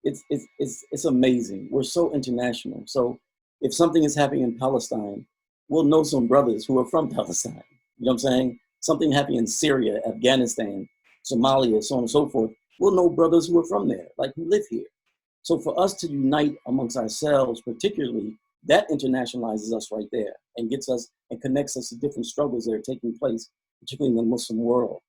it's amazing. We're so international. So if something is happening in Palestine, we'll know some brothers who are from Palestine. You know what I'm saying? Something happening in Syria, Afghanistan, Somalia, so on and so forth. We'll know brothers who are from there, like who live here. So for us to unite amongst ourselves, particularly, that internationalizes us right there and gets us and connects us to different struggles that are taking place, particularly in the Muslim world.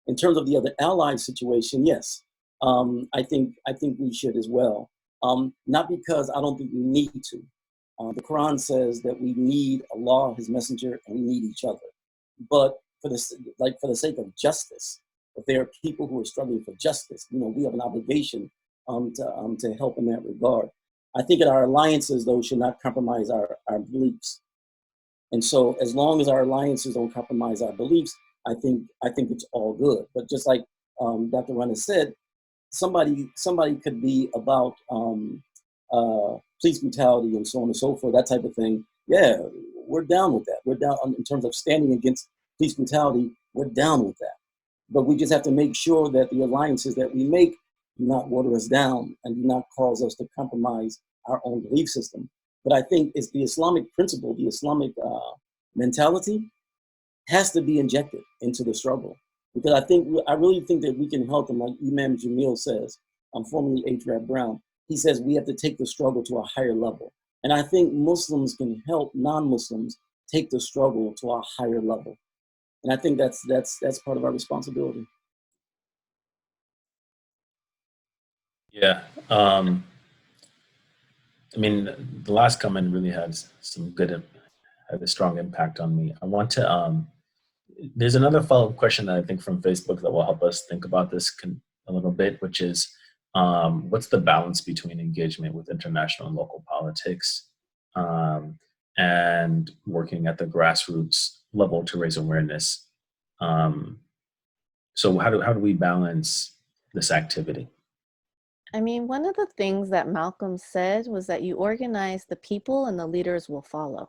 In terms of the other ally situation, yes, I think we should as well. Not because I don't think we need to. The Quran says that we need Allah, His Messenger, and we need each other. But for the sake of justice, if there are people who are struggling for justice, we have an obligation to help in that regard. I think that our alliances, though, should not compromise our beliefs. And so as long as our alliances don't compromise our beliefs, I think it's all good. But just like Dr. Run has said, somebody could be about police brutality and so on and so forth, that type of thing. Yeah, we're down with that. We're down in terms of standing against police brutality. We're down with that. But we just have to make sure that the alliances that we make do not water us down and do not cause us to compromise our own belief system. But I think it's the Islamic principle, the Islamic mentality has to be injected into the struggle. Because I really think that we can help them, like Imam Jamil says, formerly H. Rap Brown. He says we have to take the struggle to a higher level. And I think Muslims can help non-Muslims take the struggle to a higher level. And I think that's part of our responsibility. Yeah. I mean, the last comment really had a strong impact on me. I want to, there's another follow-up question that I think from Facebook that will help us think about this a little bit, which is, what's the balance between engagement with international and local politics and working at the grassroots level to raise awareness? So how do we balance this activity? I mean, one of the things that Malcolm said was that you organize the people and the leaders will follow,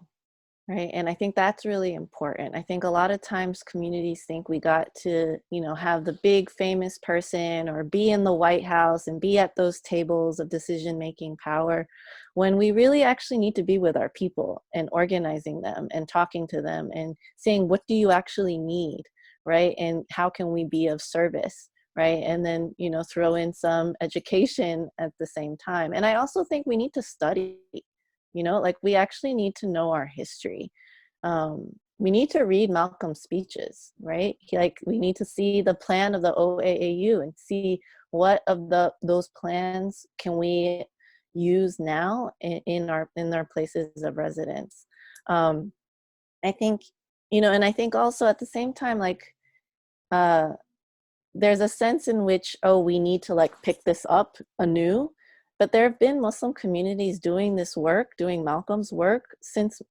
right? And I think that's really important. I think a lot of times communities think we got to, have the big famous person or be in the White House and be at those tables of decision-making power, when we really actually need to be with our people and organizing them and talking to them and saying, what do you actually need, right? And how can we be of service? Right. And then, throw in some education at the same time. And I also think we need to study, we actually need to know our history. We need to read Malcolm's speeches, right? We need to see the plan of the OAAU and see what of those plans can we use now in our places of residence. I think, and I think also at the same time, there's a sense in which, we need to pick this up anew, but there have been Muslim communities doing this work, doing Malcolm's work since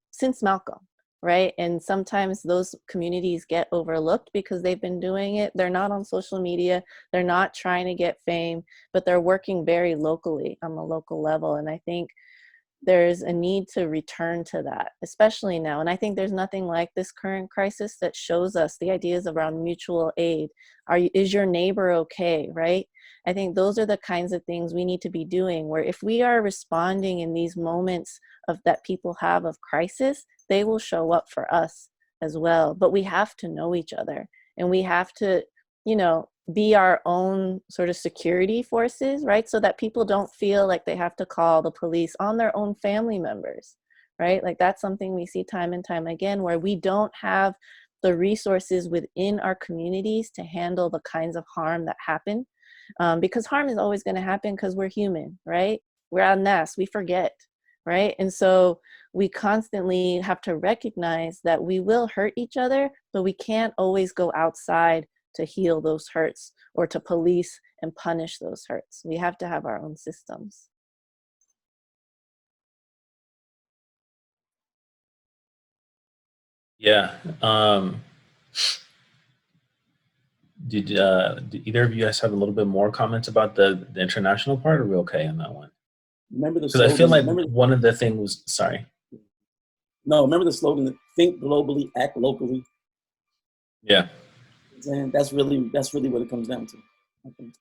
Malcolm, right? And sometimes those communities get overlooked because they've been doing it. They're not on social media. They're not trying to get fame, but they're working very locally on the local level. And I think there's a need to return to that, especially now. And I think there's nothing like this current crisis that shows us the ideas around mutual aid. Is your neighbor okay, right? I think those are the kinds of things we need to be doing, where if we are responding in these moments that people have of crisis, they will show up for us as well. But we have to know each other, and we have to, be our own sort of security forces, right? So that people don't feel like they have to call the police on their own family members, right? That's something we see time and time again, where we don't have the resources within our communities to handle the kinds of harm that happen. Because harm is always going to happen because we're human, right? We're an-nas, we forget, right? And so we constantly have to recognize that we will hurt each other, but we can't always go outside to heal those hurts or to police and punish those hurts. We have to have our own systems. Yeah. Did either of you guys have a little bit more comments about the international part, or are we okay on that one? Remember the Because I feel like one of the things, sorry. No, remember the slogan, think globally, act locally. Yeah. And that's really what it comes down to, I think.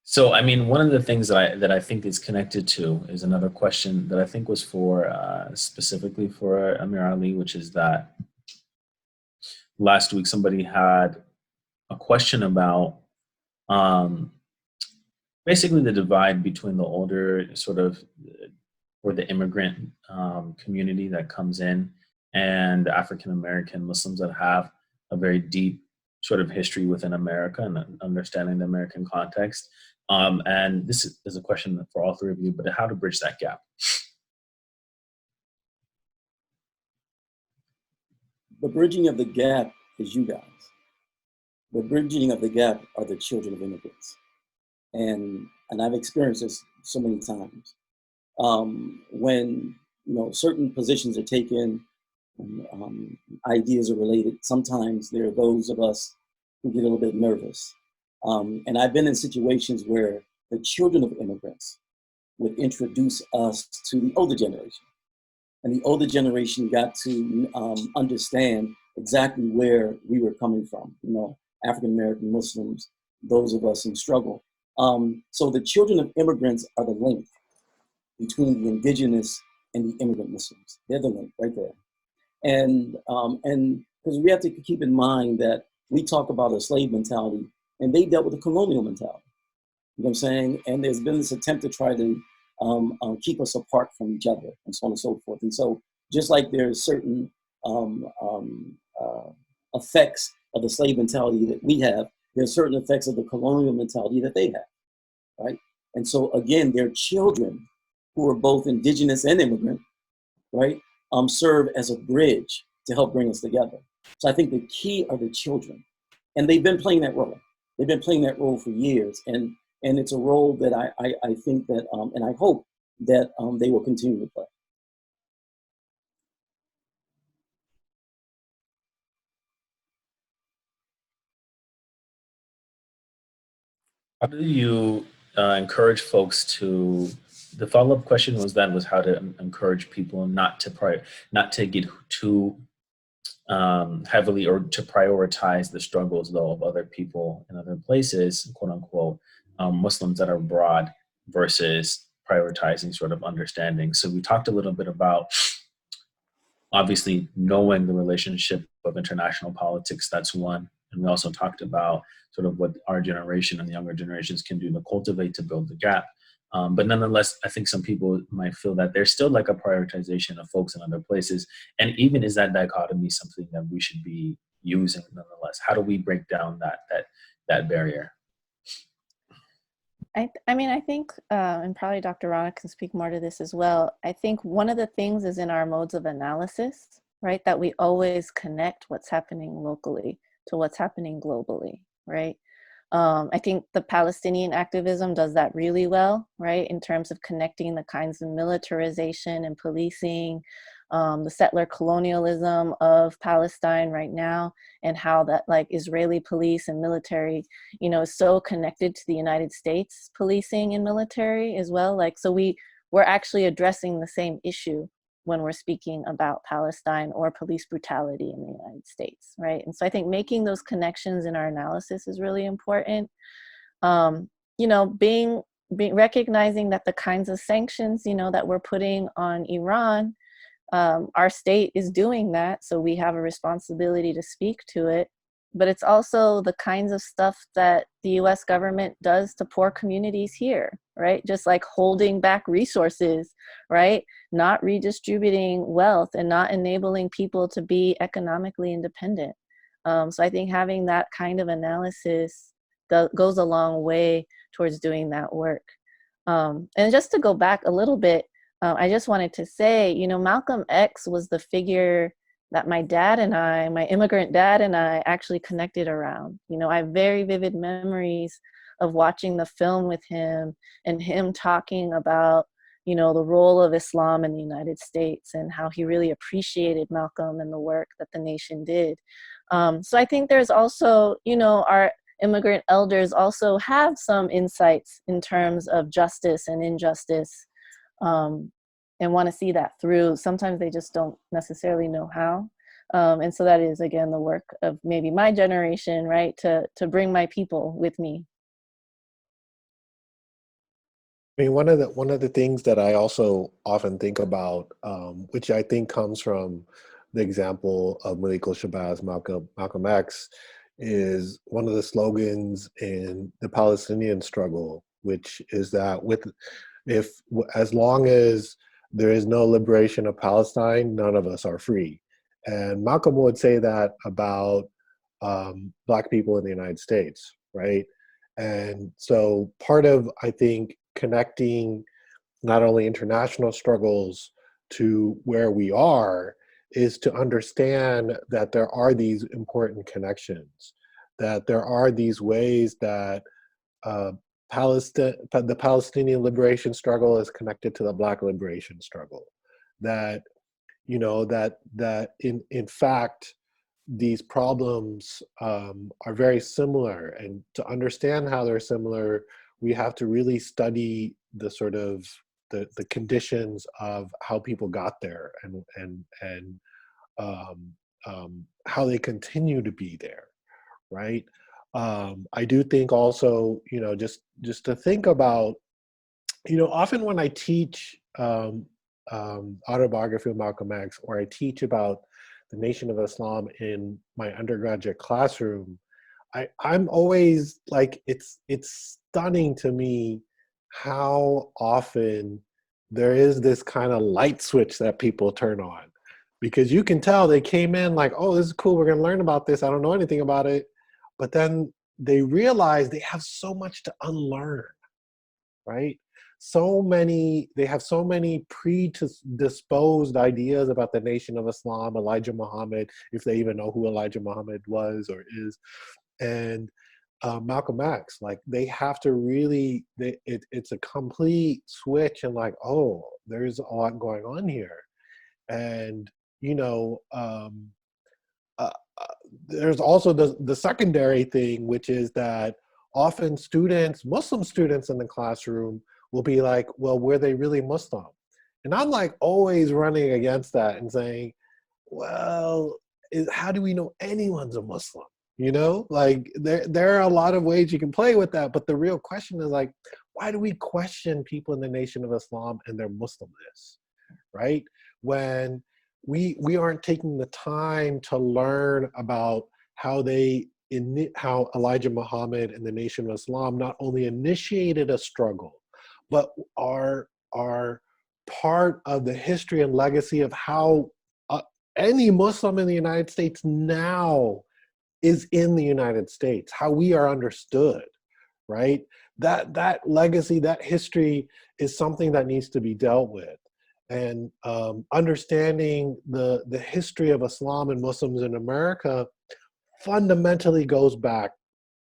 So, I mean, one of the things that I think is connected to is another question that I think was for specifically for Amir Ali, which is that last week somebody had a question about basically the divide between the older sort of, or the immigrant community that comes in and African-American Muslims that have a very deep sort of history within America and understanding the American context. And this is a question for all three of you, but how to bridge that gap. The bridging of the gap is you guys. the bridging of the gap are the children of immigrants. And I've experienced this so many times. When certain positions are taken, ideas are related, sometimes there are those of us who get a little bit nervous. And I've been in situations where the children of immigrants would introduce us to the older generation. And the older generation got to understand exactly where we were coming from, African-American Muslims, those of us in struggle. So the children of immigrants are the link between the indigenous and the immigrant Muslims. They're the link right there. And because we have to keep in mind that we talk about a slave mentality, and they dealt with a colonial mentality. You know what I'm saying? And there's been this attempt to try to keep us apart from each other, and so on and so forth. And so just like there's certain effects of the slave mentality that we have, there's certain effects of the colonial mentality that they have, right? And so again, their children, who are both indigenous and immigrant, right, serve as a bridge to help bring us together. So I think the key are the children, and they've been playing that role. They've been playing that role for years, and it's a role that I think that, and I hope that they will continue to play. How do you encourage folks to? The follow-up question was how to encourage people not to get too heavily or to prioritize the struggles though of other people in other places, quote unquote, Muslims that are abroad versus prioritizing sort of understanding. So we talked a little bit about obviously knowing the relationship of international politics. That's one. And we also talked about sort of what our generation and the younger generations can do to cultivate, to build the gap. But nonetheless, I think some people might feel that there's still like a prioritization of folks in other places. And even is that dichotomy something that we should be using nonetheless? How do we break down that barrier? I mean, I think, and probably Dr. Rana can speak more to this as well. I think one of the things is in our modes of analysis, right? That we always connect what's happening locally to what's happening globally, right? I think the Palestinian activism does that really well, right? In terms of connecting the kinds of militarization and policing, the settler colonialism of Palestine right now, and how that like Israeli police and military, is so connected to the United States policing and military as well. Like, so we're actually addressing the same issue when we're speaking about Palestine or police brutality in the United States, right? And so I think making those connections in our analysis is really important. Being recognizing that the kinds of sanctions, that we're putting on Iran, our state is doing that, so we have a responsibility to speak to it. But it's also the kinds of stuff that the US government does to poor communities here, right? Just like holding back resources, right? Not redistributing wealth and not enabling people to be economically independent. So I think having that kind of analysis goes a long way towards doing that work. And just to go back a little bit, I just wanted to say, Malcolm X was the figure that my immigrant dad and I actually connected around. I have very vivid memories of watching the film with him and him talking about, the role of Islam in the United States and how he really appreciated Malcolm and the work that the nation did. So I think there's also, our immigrant elders also have some insights in terms of justice and injustice, and want to see that through. Sometimes they just don't necessarily know how. And so that is, again, the work of maybe my generation, right, to bring my people with me. I mean, one of the things that I also often think about, which I think comes from the example of Malik al-Shabazz, Malcolm X, is one of the slogans in the Palestinian struggle, which is that as long as there is no liberation of Palestine, none of us are free. And Malcolm would say that about Black people in the United States, right? And so part of, I think, connecting not only international struggles to where we are is to understand that there are these important connections, that there are these ways that the Palestinian liberation struggle is connected to the Black liberation struggle. That, you know, that in fact, these problems are very similar, and to understand how they're similar, we have to really study the sort of the conditions of how people got there, and how they continue to be there, right? I do think also, you know, just to think about, you know, often when I teach autobiography of Malcolm X, or I teach about the Nation of Islam in my undergraduate classroom, I'm always like, it's stunning to me how often there is this kind of light switch that people turn on, because you can tell they came in like, oh, this is cool, we're going to learn about this, I don't know anything about it, but then they realize they have so much to unlearn, right? They have so many predisposed ideas about the Nation of Islam, Elijah Muhammad, if they even know who Elijah Muhammad was or is, and Malcolm X. Like, they have to really, it's a complete switch, and like, oh, there's a lot going on here. And, you know, there's also the secondary thing, which is that often Muslim students in the classroom will be like, well, were they really Muslim? And I'm like always running against that and saying, well, how do we know anyone's a Muslim? You know, like there are a lot of ways you can play with that, but the real question is like, why do we question people in the Nation of Islam and their Muslimness, right? When we aren't taking the time to learn about how how Elijah Muhammad and the Nation of Islam not only initiated a struggle, but are part of the history and legacy of how any Muslim in the United States now is in the United States, how we are understood, right? That legacy, that history is something that needs to be dealt with. And understanding the history of Islam and Muslims in America fundamentally goes back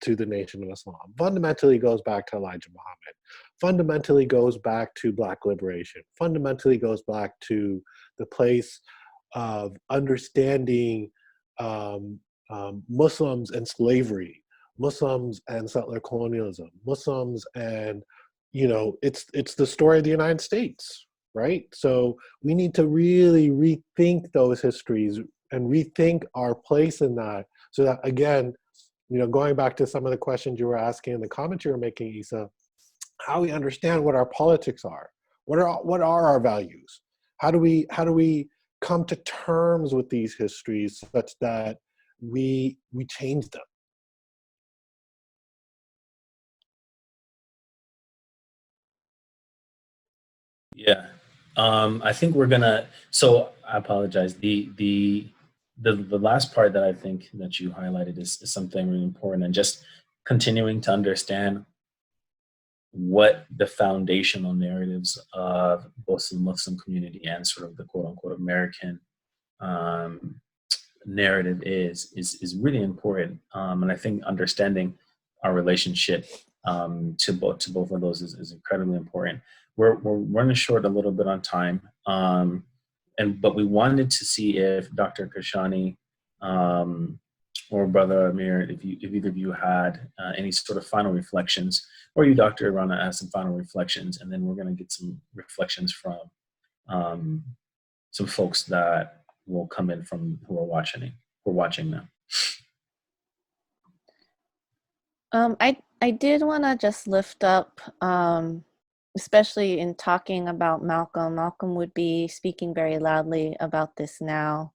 to the Nation of Islam, fundamentally goes back to Elijah Muhammad, fundamentally goes back to Black liberation, fundamentally goes back to the place of understanding Muslims and slavery, Muslims and settler colonialism, Muslims and, you know, it's the story of the United States, right? So we need to really rethink those histories and rethink our place in that, so that, again, you know, going back to some of the questions you were asking and the comments you were making, Isa, how we understand what our politics are, what are our values, how do we come to terms with these histories such that we change them. Yeah. I think we're gonna, so I apologize. The last part that I think that you highlighted is something really important, and just continuing to understand what the foundational narratives of both the Muslim community and sort of the quote unquote American narrative is really important. And I think understanding our relationship to both of those is incredibly important. We're running short a little bit on time, but we wanted to see if Dr. Kashani or Brother Amir, if either of you had any sort of final reflections, or you, Dr. Rana, has some final reflections, and then we're going to get some reflections from some folks that will come in from who are watching now. I did want to just lift up, especially in talking about Malcolm. Malcolm would be speaking very loudly about this now.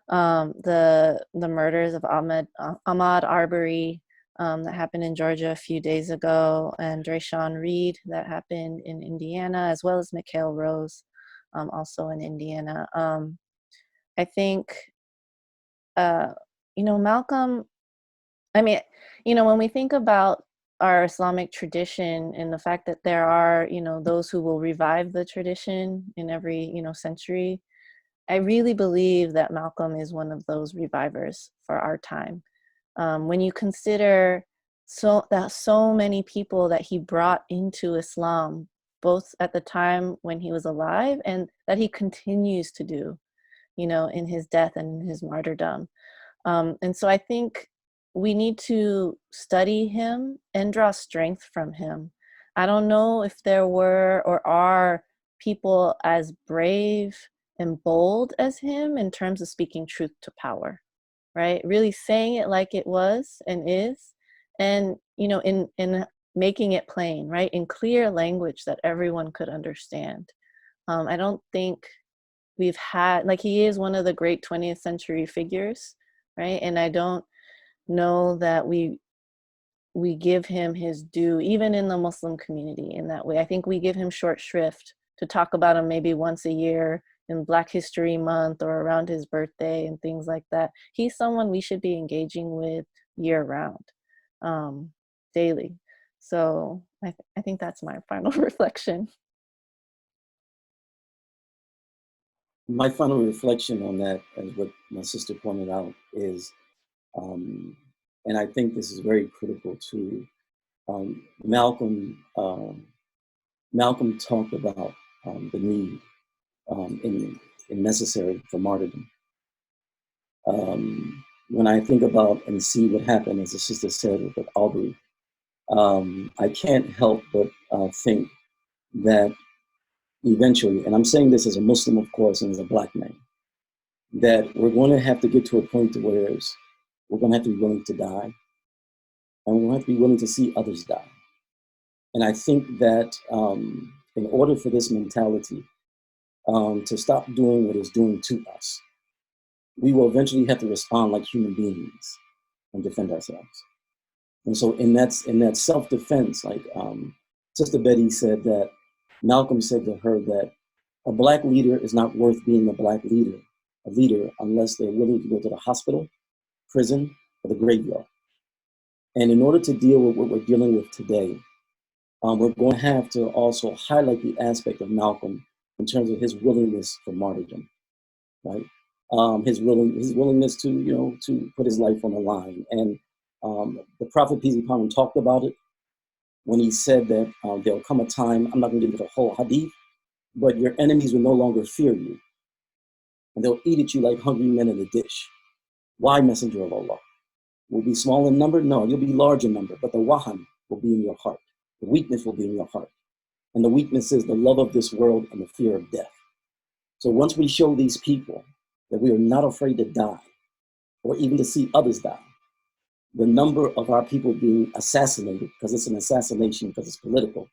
The murders of Ahmaud Arbery that happened in Georgia a few days ago, and Dre'Shawn Reed that happened in Indiana, as well as Mikhail Rose, also in Indiana. I think, Malcolm, I mean, when we think about our Islamic tradition and the fact that there are, those who will revive the tradition in every, century, I really believe that Malcolm is one of those revivers for our time. When you consider so many people that he brought into Islam, both at the time when he was alive and that he continues to do, in his death and in his martyrdom. And so I think we need to study him and draw strength from him. I don't know if there were or are people as brave and bold as him in terms of speaking truth to power, right? Really saying it like it was and is, and in making it plain, right, in clear language that everyone could understand. I don't think we've had, like, he is one of the great 20th century figures, right? And I don't know that we give him his due, even in the Muslim community, in that way. I think we give him short shrift to talk about him maybe once a year in Black History Month or around his birthday and things like that. He's someone we should be engaging with year round, daily. So I think that's my final reflection. My final reflection on that, as what my sister pointed out, is, and I think this is very critical too. Malcolm talked about the need in necessary for martyrdom. When I think about and see what happened, as the sister said with Aubrey, I can't help but think that eventually, and I'm saying this as a Muslim, of course, and as a Black man, that we're going to have to get to a point to where we're going to have to be willing to die, and we're going to have to be willing to see others die. And I think that in order for this mentality to stop doing what it's doing to us, we will eventually have to respond like human beings and defend ourselves. And so in that self-defense, like Sister Betty said, that Malcolm said to her that a Black leader is not worth being a leader unless they're willing to go to the hospital, prison, or the graveyard. And in order to deal with what we're dealing with today, we're going to have to also highlight the aspect of Malcolm in terms of his willingness for martyrdom, right? His willingness to to put his life on the line. And the Prophet, peace be upon him, talked about it when he said that there'll come a time, I'm not going to get into the whole hadith, but your enemies will no longer fear you, and they'll eat at you like hungry men in a dish. Why, Messenger of Allah? Will be small in number? No, you'll be large in number, but the wahan will be in your heart. The weakness will be in your heart. And the weakness is the love of this world and the fear of death. So once we show these people that we are not afraid to die, or even to see others die, the number of our people being assassinated, because it's an assassination, because it's political,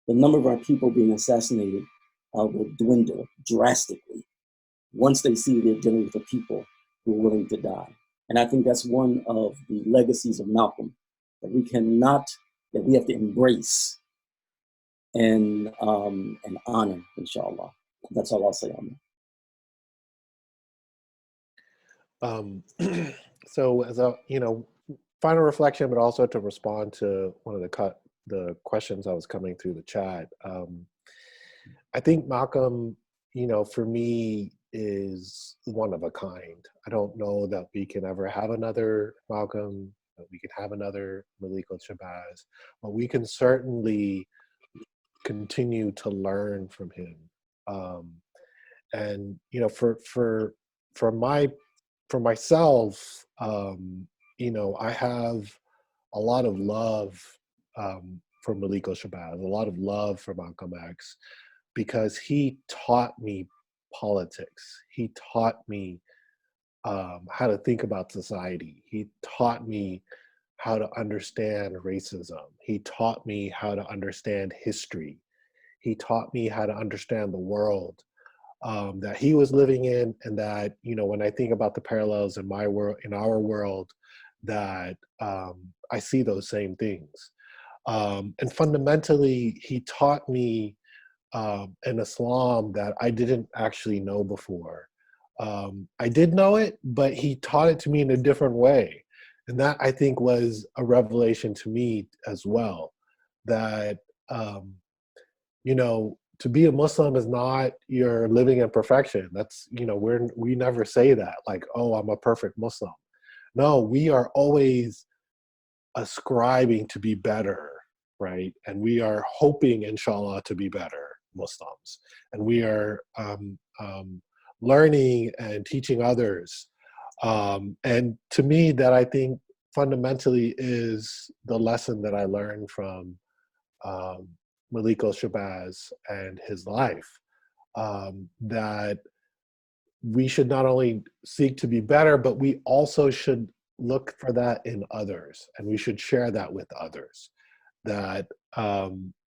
the number of our people being assassinated will dwindle drastically once they see they're dealing with the people who are willing to die. And I think that's one of the legacies of Malcolm that we have to embrace and honor, inshallah. That's all I'll say on that. So as a final reflection, but also to respond to one of the questions that was coming through the chat. I think Malcolm, for me, is one of a kind. I don't know that we can ever have another Malcolm, that we can have another Malik al-Shabazz, but we can certainly continue to learn from him. And for myself, I have a lot of love for Malik al-Shabazz, a lot of love for Malcolm X, because he taught me politics. He taught me how to think about society. He taught me how to understand racism. He taught me how to understand history. He taught me how to understand the world that he was living in, and that, when I think about the parallels in my world, in our world, that I see those same things. And fundamentally, he taught me an Islam that I didn't actually know before. I did know it, but he taught it to me in a different way. And that, I think, was a revelation to me as well, that, to be a Muslim is not you're living in perfection. That's, we never say that, like, oh, I'm a perfect Muslim. No, we are always ascribing to be better, right? And we are hoping, inshallah, to be better Muslims. And we are learning and teaching others. And to me, that I think fundamentally is the lesson that I learned from Malik El-Shabazz and his life, that we should not only seek to be better, but we also should look for that in others, and we should share that with others. That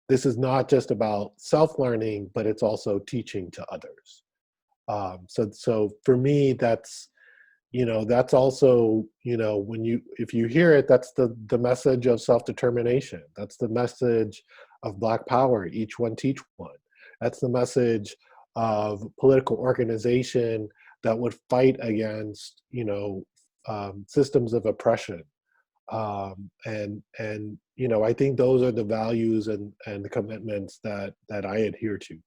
this is not just about self-learning, but it's also teaching to others. So for me, that's, that's also, if you hear it, that's the message of self-determination. That's the message of Black Power, each one teach one. That's the message of political organization that would fight against, systems of oppression. And I think those are the values and the commitments that I adhere to.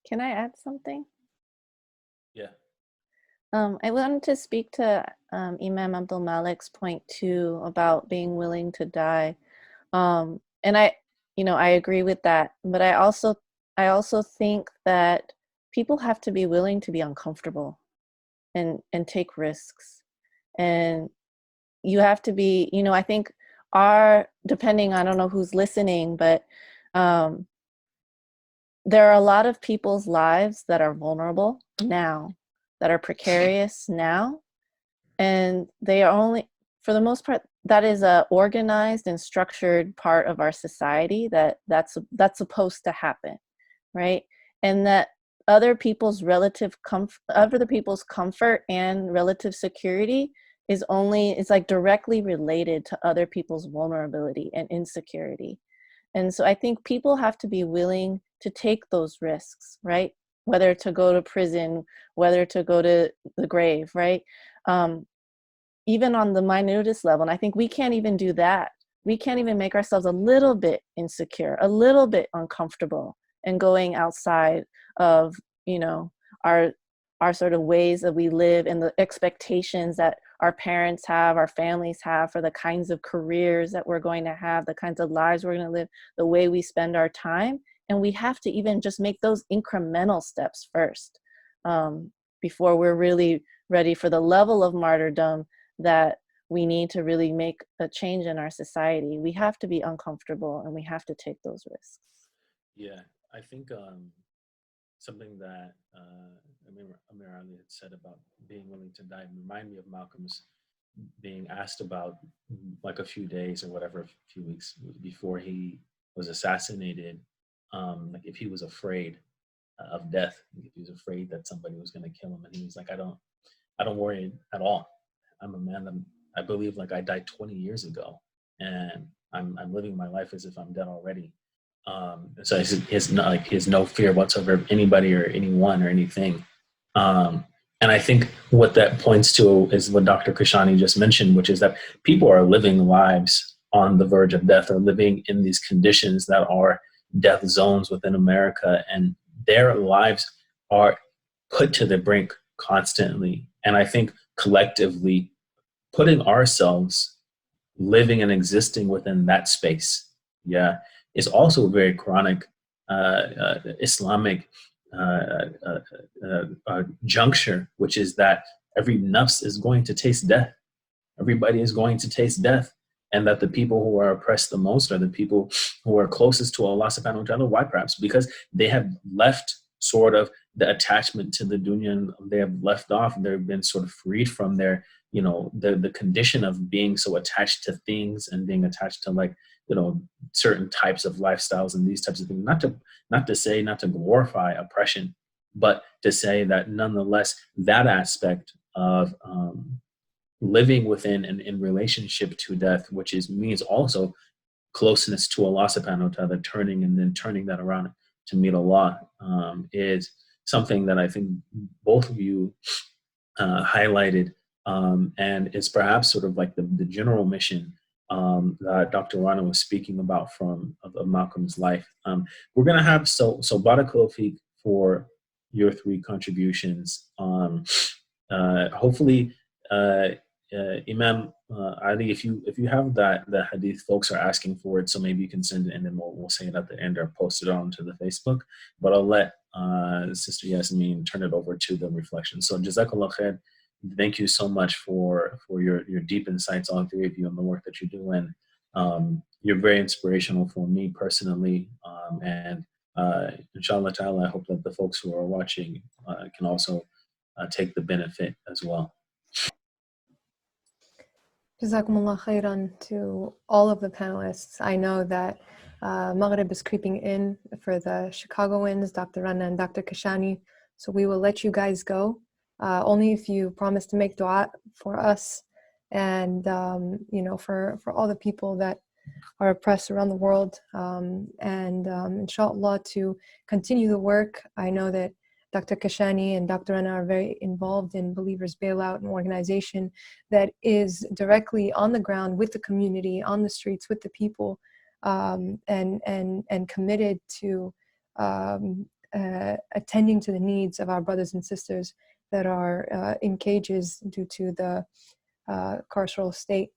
Can I add something? Yeah. I wanted to speak to Imam Abdul Malik's point too about being willing to die. And I agree with that, but I also think that people have to be willing to be uncomfortable and take risks. And you have to be, I think depending, I don't know who's listening, but there are a lot of people's lives that are vulnerable now, that are precarious now, and they are only, for the most part, that is a organized and structured part of our society that's supposed to happen, right? And that other people's comfort and relative security is like directly related to other people's vulnerability and insecurity. And so I think people have to be willing to take those risks, right? Whether to go to prison, whether to go to the grave, right? Even on the minutest level. And I think we can't even do that. We can't even make ourselves a little bit insecure, a little bit uncomfortable, and going outside of, our sort of ways that we live and the expectations that our parents have, our families have, for the kinds of careers that we're going to have, the kinds of lives we're going to live, the way we spend our time. And we have to even just make those incremental steps first before we're really ready for the level of martyrdom that we need to really make a change in our society. We have to be uncomfortable and we have to take those risks. Yeah, I think something that Amir Ali had said about being willing to die remind me of Malcolm's being asked about, like a few days or whatever, a few weeks before he was assassinated, like if he was afraid of death, if he was afraid that somebody was going to kill him, and he was like, I don't worry at all. I'm a man that I believe like I died 20 years ago, and I'm living my life as if I'm dead already. So he has no fear whatsoever of anybody or anyone or anything. And I think what that points to is what Dr. Kashani just mentioned, which is that people are living lives on the verge of death, or living in these conditions that are death zones within America, and their lives are put to the brink constantly. And I think collectively putting ourselves living and existing within that space, is also a very chronic Islamic juncture, which is that every nafs is going to taste death. Everybody is going to taste death. And that the people who are oppressed the most are the people who are closest to Allah subhanahu wa ta'ala. Why? Perhaps because they have left sort of the attachment to the dunya, and they have left off, they've been sort of freed from their, the condition of being so attached to things and being attached to certain types of lifestyles and these types of things. Not to glorify oppression, but to say that nonetheless, that aspect of living within and in relationship to death, which means also closeness to Allah subhanahu wa ta'ala, turning that around to meet Allah, is something that I think both of you highlighted, and it's perhaps sort of like the general mission that Dr. Rana was speaking about of Malcolm's life. We're going to have, so Barakallahu Feek for your 3 contributions. Hopefully Imam Ali, if you have that hadith, folks are asking for it, so maybe you can send it, and then we'll say it at the end or post it onto the Facebook. But I'll let Sister Yasmin turn it over to the reflection. So Jazakallah khair. Thank you so much for your deep insights, all three of you, and the work that you're doing. You're very inspirational for me personally, and inshallah ta'ala, I hope that the folks who are watching can also take the benefit as well. Jazakumullah khairan to all of the panelists. I know that Maghrib is creeping in for the Chicagoans, Dr. Rana and Dr. Kashani, so we will let you guys go. Only if you promise to make dua for us and for all the people that are oppressed around the world, and inshallah to continue the work. I know that Dr. Kashani and Dr. Rana are very involved in Believers Bailout, an organization that is directly on the ground with the community, on the streets with the people, and committed to attending to the needs of our brothers and sisters that are in cages due to the carceral state.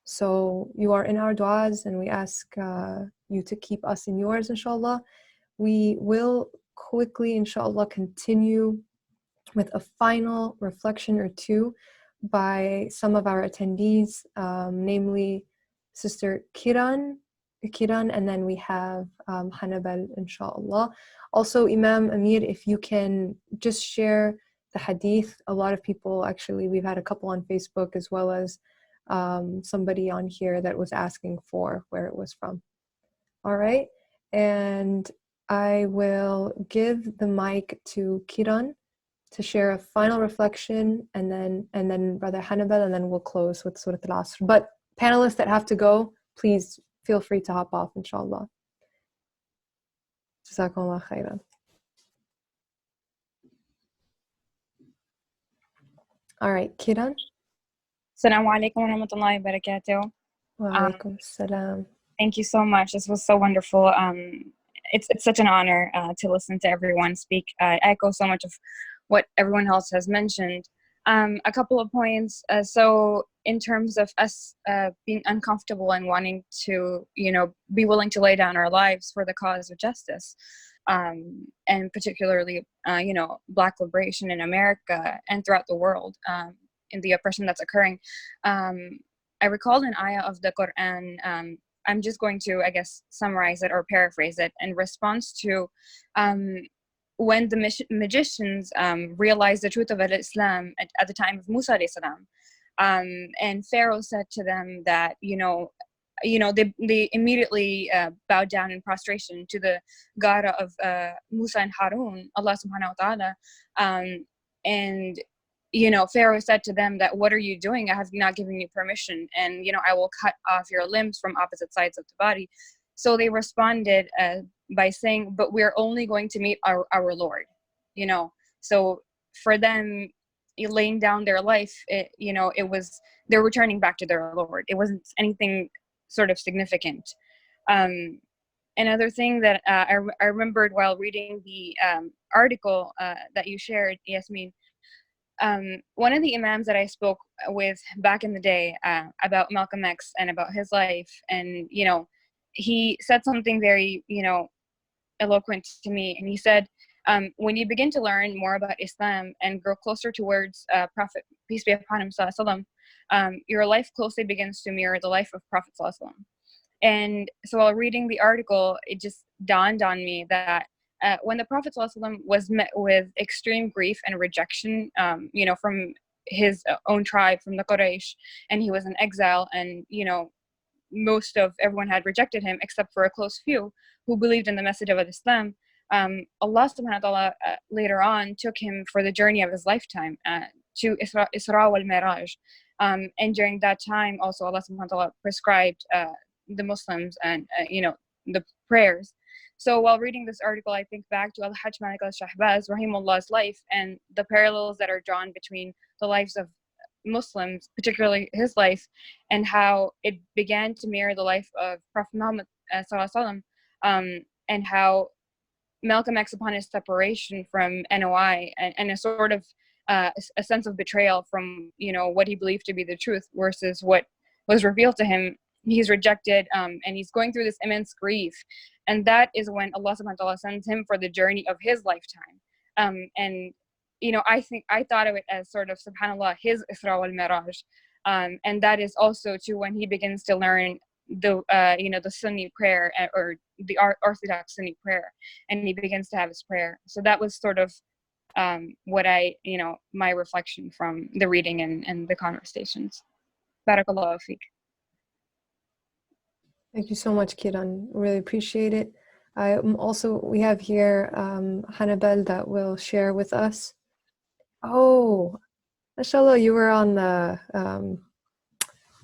So you are in our du'as, and we ask you to keep us in yours, inshallah. We will quickly, inshallah, continue with a final reflection or two by some of our attendees, namely Sister Kiran, and then we have Hanabal, inshallah. Also, Imam Amir, if you can just share the hadith. A lot of people, actually, we've had a couple on Facebook, as well as somebody on here that was asking for where it was from. All right, and I will give the mic to Kiran to share a final reflection, and then Brother Hannibal, and then we'll close with Surah Al-Asr. But panelists that have to go, please feel free to hop off, inshallah. Jazakumullah khairan. All right, Kiran. Assalamu alaikum wa rahmatullahi wa barakatuh. Wa alaikum salam. Thank you so much. This was so wonderful. It's such an honor to listen to everyone speak. I echo so much of what everyone else has mentioned. A couple of points. So in terms of us being uncomfortable and wanting to, be willing to lay down our lives for the cause of justice, and particularly, Black liberation in America and throughout the world, in the oppression that's occurring. I recalled an ayah of the Quran. I'm just going to, I guess, summarize it or paraphrase it in response to when the magicians realized the truth of Islam at the time of Musa alayhi salam, and Pharaoh said to them that they immediately bowed down in prostration to the god of Musa and Harun, Allah subhanahu wa ta'ala, and Pharaoh said to them that, what are you doing? I have not given you permission, and I will cut off your limbs from opposite sides of the body. So they responded by saying, but we're only going to meet our Lord. So for them, laying down their life, it was, they're returning back to their Lord. It wasn't anything sort of significant. Another thing that I remembered while reading the article that you shared, Yasmin, one of the imams that I spoke with back in the day about Malcolm X and about his life, and he said something very eloquent to me, and he said, when you begin to learn more about Islam and grow closer towards Prophet, peace be upon him, sallallahu alaihi wasallam, your life closely begins to mirror the life of Prophet sallallahu alaihi wasallam. And so while reading the article, it just dawned on me that when the Prophet ﷺ was met with extreme grief and rejection, from his own tribe, from the Quraysh, and he was in exile, and, most of everyone had rejected him except for a close few who believed in the message of Islam, Allah subhanahu wa ta'ala later on took him for the journey of his lifetime to Isra wal Miraj. And during that time, also Allah subhanahu wa ta'ala prescribed the Muslims and, the prayers. So while reading this article, I think back to Al-Hajj Malik al-Shahbaz, Rahimullah's life, and the parallels that are drawn between the lives of Muslims, particularly his life, and how it began to mirror the life of Prophet Muhammad sallallahu alaihi wasallam, and how Malcolm X, upon his separation from NOI and a sort of a sense of betrayal from, you know, what he believed to be the truth versus what was revealed to him. He's rejected, and he's going through this immense grief, and that is when Allah subhanahu wa ta'ala sends him for the journey of his lifetime. And you know, I thought of it as sort of, subhanallah, his Isra wal Miraj, and that is also too when he begins to learn the you know, the Sunni prayer, or the Orthodox Sunni prayer, and he begins to have his prayer. So that was sort of what I, you know, my reflection from the reading and the conversations. Barakallahu feek. Thank you so much, Kiran. Really appreciate it. We have here Hannibal that will share with us. Oh, mashallah, you were on the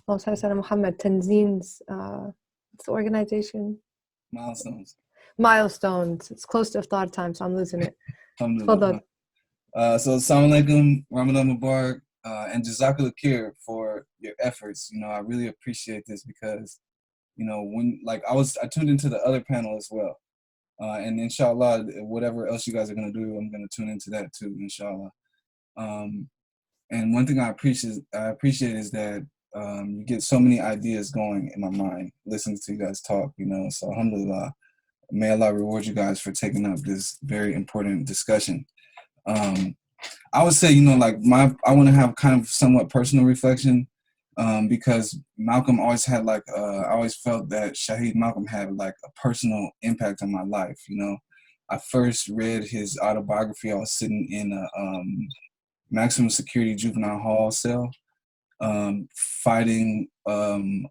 Muhammad Tanzeen's what's the organization? Milestones. Milestones. It's close to iftar time, so I'm losing it. Alhamdulillah. So assalamu alaikum, Ramadan Mubarak, and Jazakallah khair for your efforts. You know, I really appreciate this because, you know, when I tuned into the other panel as well. And inshallah, whatever else you guys are going to do, I'm going to tune into that too, inshallah. And one thing I appreciate is that you get so many ideas going in my mind, listening to you guys talk, you know, so alhamdulillah, may Allah reward you guys for taking up this very important discussion. I would say, you know, like I want to have kind of somewhat personal reflection, because Malcolm always had I always felt that Shaheed Malcolm had like a personal impact on my life. You know, I first read his autobiography. I was sitting in a maximum security juvenile hall cell, fighting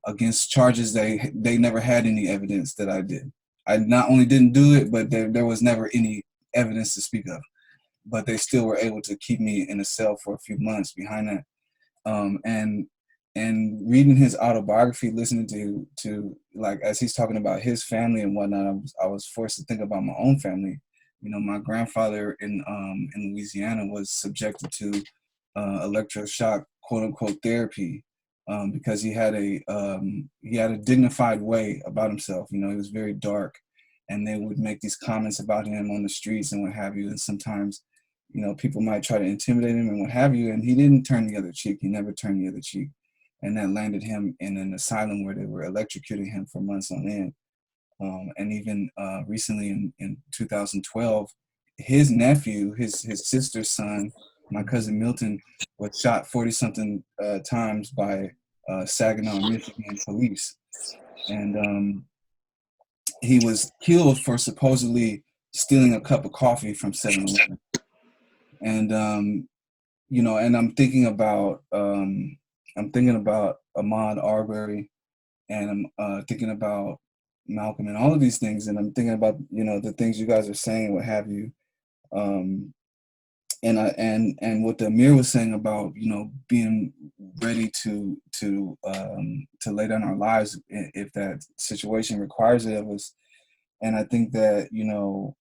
against charges they never had any evidence that I did. I not only didn't do it, but there was never any evidence to speak of. But they still were able to keep me in a cell for a few months behind that. And reading his autobiography, listening to like as he's talking about his family and whatnot, I was forced to think about my own family. You know, my grandfather in Louisiana was subjected to electroshock, quote unquote, therapy, because he had a dignified way about himself. You know, he was very dark, and they would make these comments about him on the streets and what have you. And sometimes, you know, people might try to intimidate him and what have you, and he didn't turn the other cheek. He never turned the other cheek. And that landed him in an asylum where they were electrocuting him for months on end. And even recently in 2012, his nephew, his sister's son, my cousin Milton, was shot 40-something times by Saginaw, Michigan police. And he was killed for supposedly stealing a cup of coffee from 7-Eleven. And you know, and I'm thinking about Ahmaud Arbery, and I'm thinking about Malcolm and all of these things, and I'm thinking about, you know, the things you guys are saying, what have you, and what the Amir was saying about, you know, being ready to lay down our lives if that situation requires it of us. And I think that, you know,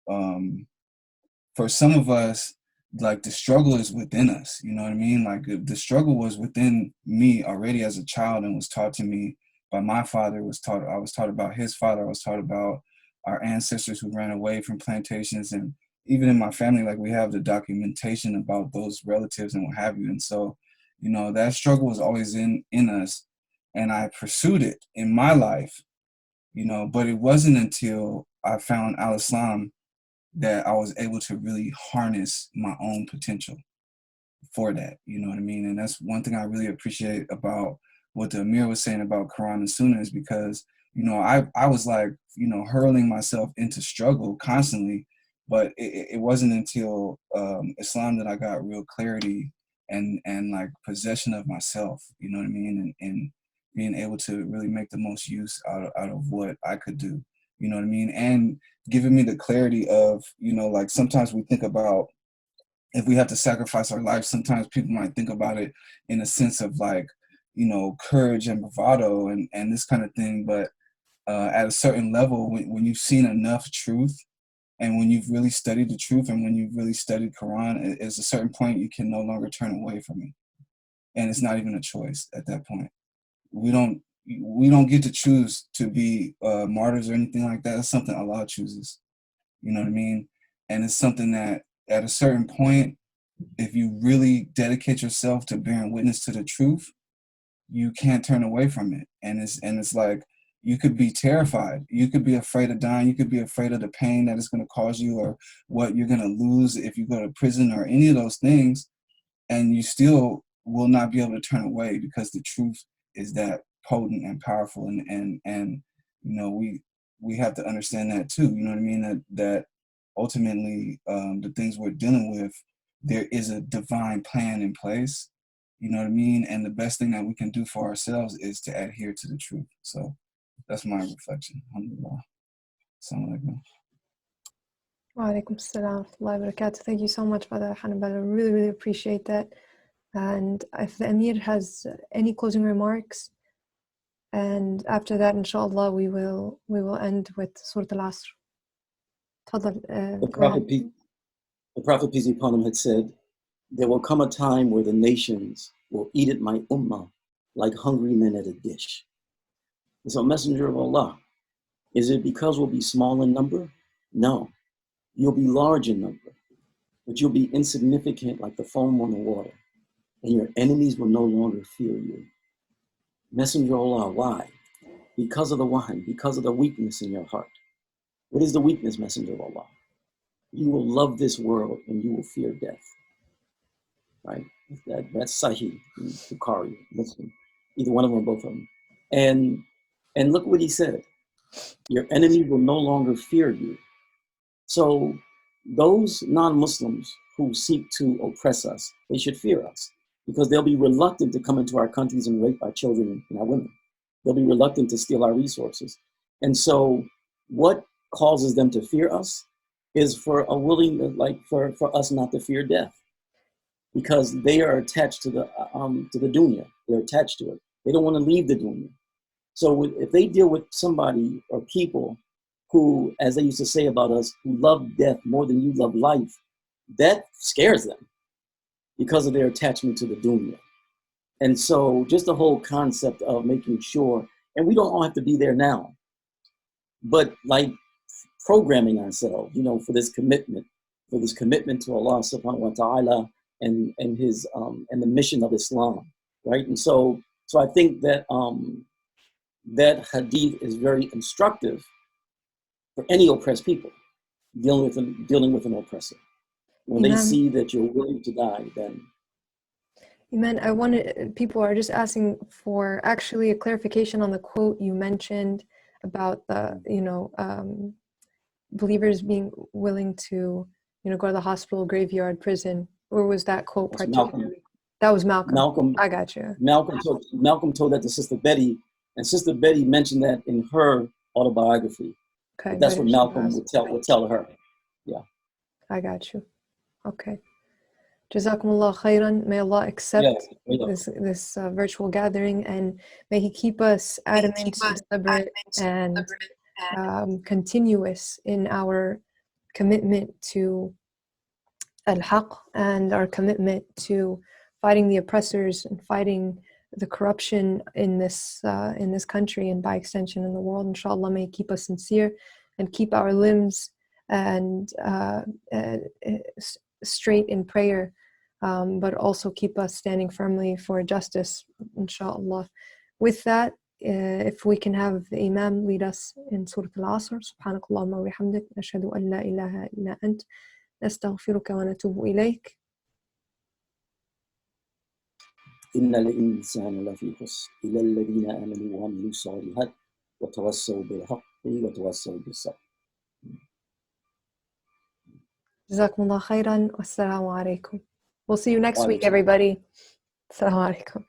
for some of us, like the struggle is within us, you know what I mean? Like the struggle was within me already as a child and was taught to me by my father. I was taught about his father. I was taught about our ancestors who ran away from plantations. And even in my family, like we have the documentation about those relatives and what have you. And so, you know, that struggle was always in us, and I pursued it in my life, you know, but it wasn't until I found Al-Islam that I was able to really harness my own potential for that, you know what I mean? And that's one thing I really appreciate about what the Amir was saying about Quran and Sunnah, is because, you know, I was like, you know, hurling myself into struggle constantly, but it wasn't until Islam that I got real clarity and like possession of myself, you know what I mean? And being able to really make the most use out of what I could do, you know what I mean? And giving me the clarity of, you know, like sometimes we think about if we have to sacrifice our life, sometimes people might think about it in a sense of like, you know, courage and bravado and this kind of thing. But at a certain level, when you've seen enough truth and when you've really studied the truth and when you've really studied Quran, at a certain point, you can no longer turn away from it. And it's not even a choice at that point. We don't get to choose to be martyrs or anything like that. It's something Allah chooses. You know what I mean? And it's something that at a certain point, if you really dedicate yourself to bearing witness to the truth, you can't turn away from it. And it's like, you could be terrified. You could be afraid of dying. You could be afraid of the pain that it's going to cause you, or what you're going to lose if you go to prison, or any of those things. And you still will not be able to turn away, because the truth is that potent and powerful. And we have to understand that too. You know what I mean? That ultimately, the things we're dealing with, there is a divine plan in place. You know what I mean? And the best thing that we can do for ourselves is to adhere to the truth. So that's my reflection. Alhamdulillah. Assalamu alaikum. Wa alaikum assalam wa rahmatullahi wa barakatuh. Thank you so much, Brother Hannibal. I really, really appreciate that. And if the Amir has any closing remarks, and after that, inshallah, we will end with Surah Al-Asr. The Prophet, peace be upon him, had said, there will come a time where the nations will eat at my ummah like hungry men at a dish. And so, Messenger of Allah, is it because we'll be small in number? No, you'll be large in number, but you'll be insignificant like the foam on the water, and your enemies will no longer fear you. Messenger of Allah, why? Because of the wahn, because of the weakness in your heart. What is the weakness, Messenger of Allah? You will love this world and you will fear death. Right? That's Sahih, Bukhari, Muslim, either one of them or both of them. And look what he said. Your enemy will no longer fear you. So those non-Muslims who seek to oppress us, they should fear us, because they'll be reluctant to come into our countries and rape our children and our women. They'll be reluctant to steal our resources. And so what causes them to fear us is for us not to fear death, because they are attached to the dunya. They're attached to it. They don't want to leave the dunya. So if they deal with somebody or people who, as they used to say about us, who love death more than you love life, that scares them because of their attachment to the dunya. And so just the whole concept of making sure, and we don't all have to be there now, but like programming ourselves, for this commitment to Allah subhanahu wa ta'ala and his and the mission of Islam, right? And so I think that that hadith is very instructive for any oppressed people dealing with an oppressor. When they see that you're willing to die, then. Iman, people are just asking for actually a clarification on the quote you mentioned about the, believers being willing to, go to the hospital, graveyard, prison. Or was that quote particularly? That was Malcolm. I got you. Malcolm told that to Sister Betty, and Sister Betty mentioned that in her autobiography. Okay, that's what Malcolm would tell her. Yeah. I got you. Okay. Jazakumullah khairan. May Allah accept this virtual gathering, and may He keep us adamant, deliberate, and continuous in our commitment to al-haq and our commitment to fighting the oppressors and fighting the corruption in this country, and by extension in the world. Inshallah, may He keep us sincere and keep our limbs and straight in prayer, but also keep us standing firmly for justice, inshallah. With that, if we can have the Imam lead us in Surah Al-Asr. Subhanakallahumma wa bihamdik, nashhadu an la ilaha illa ant, nastaghfiruka wa natubu ilayk. إن الإنسان لفي خسر إلا الذين آمنوا وعملوا الصالحات وتواصوا بالحق وتواصوا بالصبر. Jazakumullah khairan. Wassalamu alaikum. We'll see you next week, everybody. Assalamu alaikum.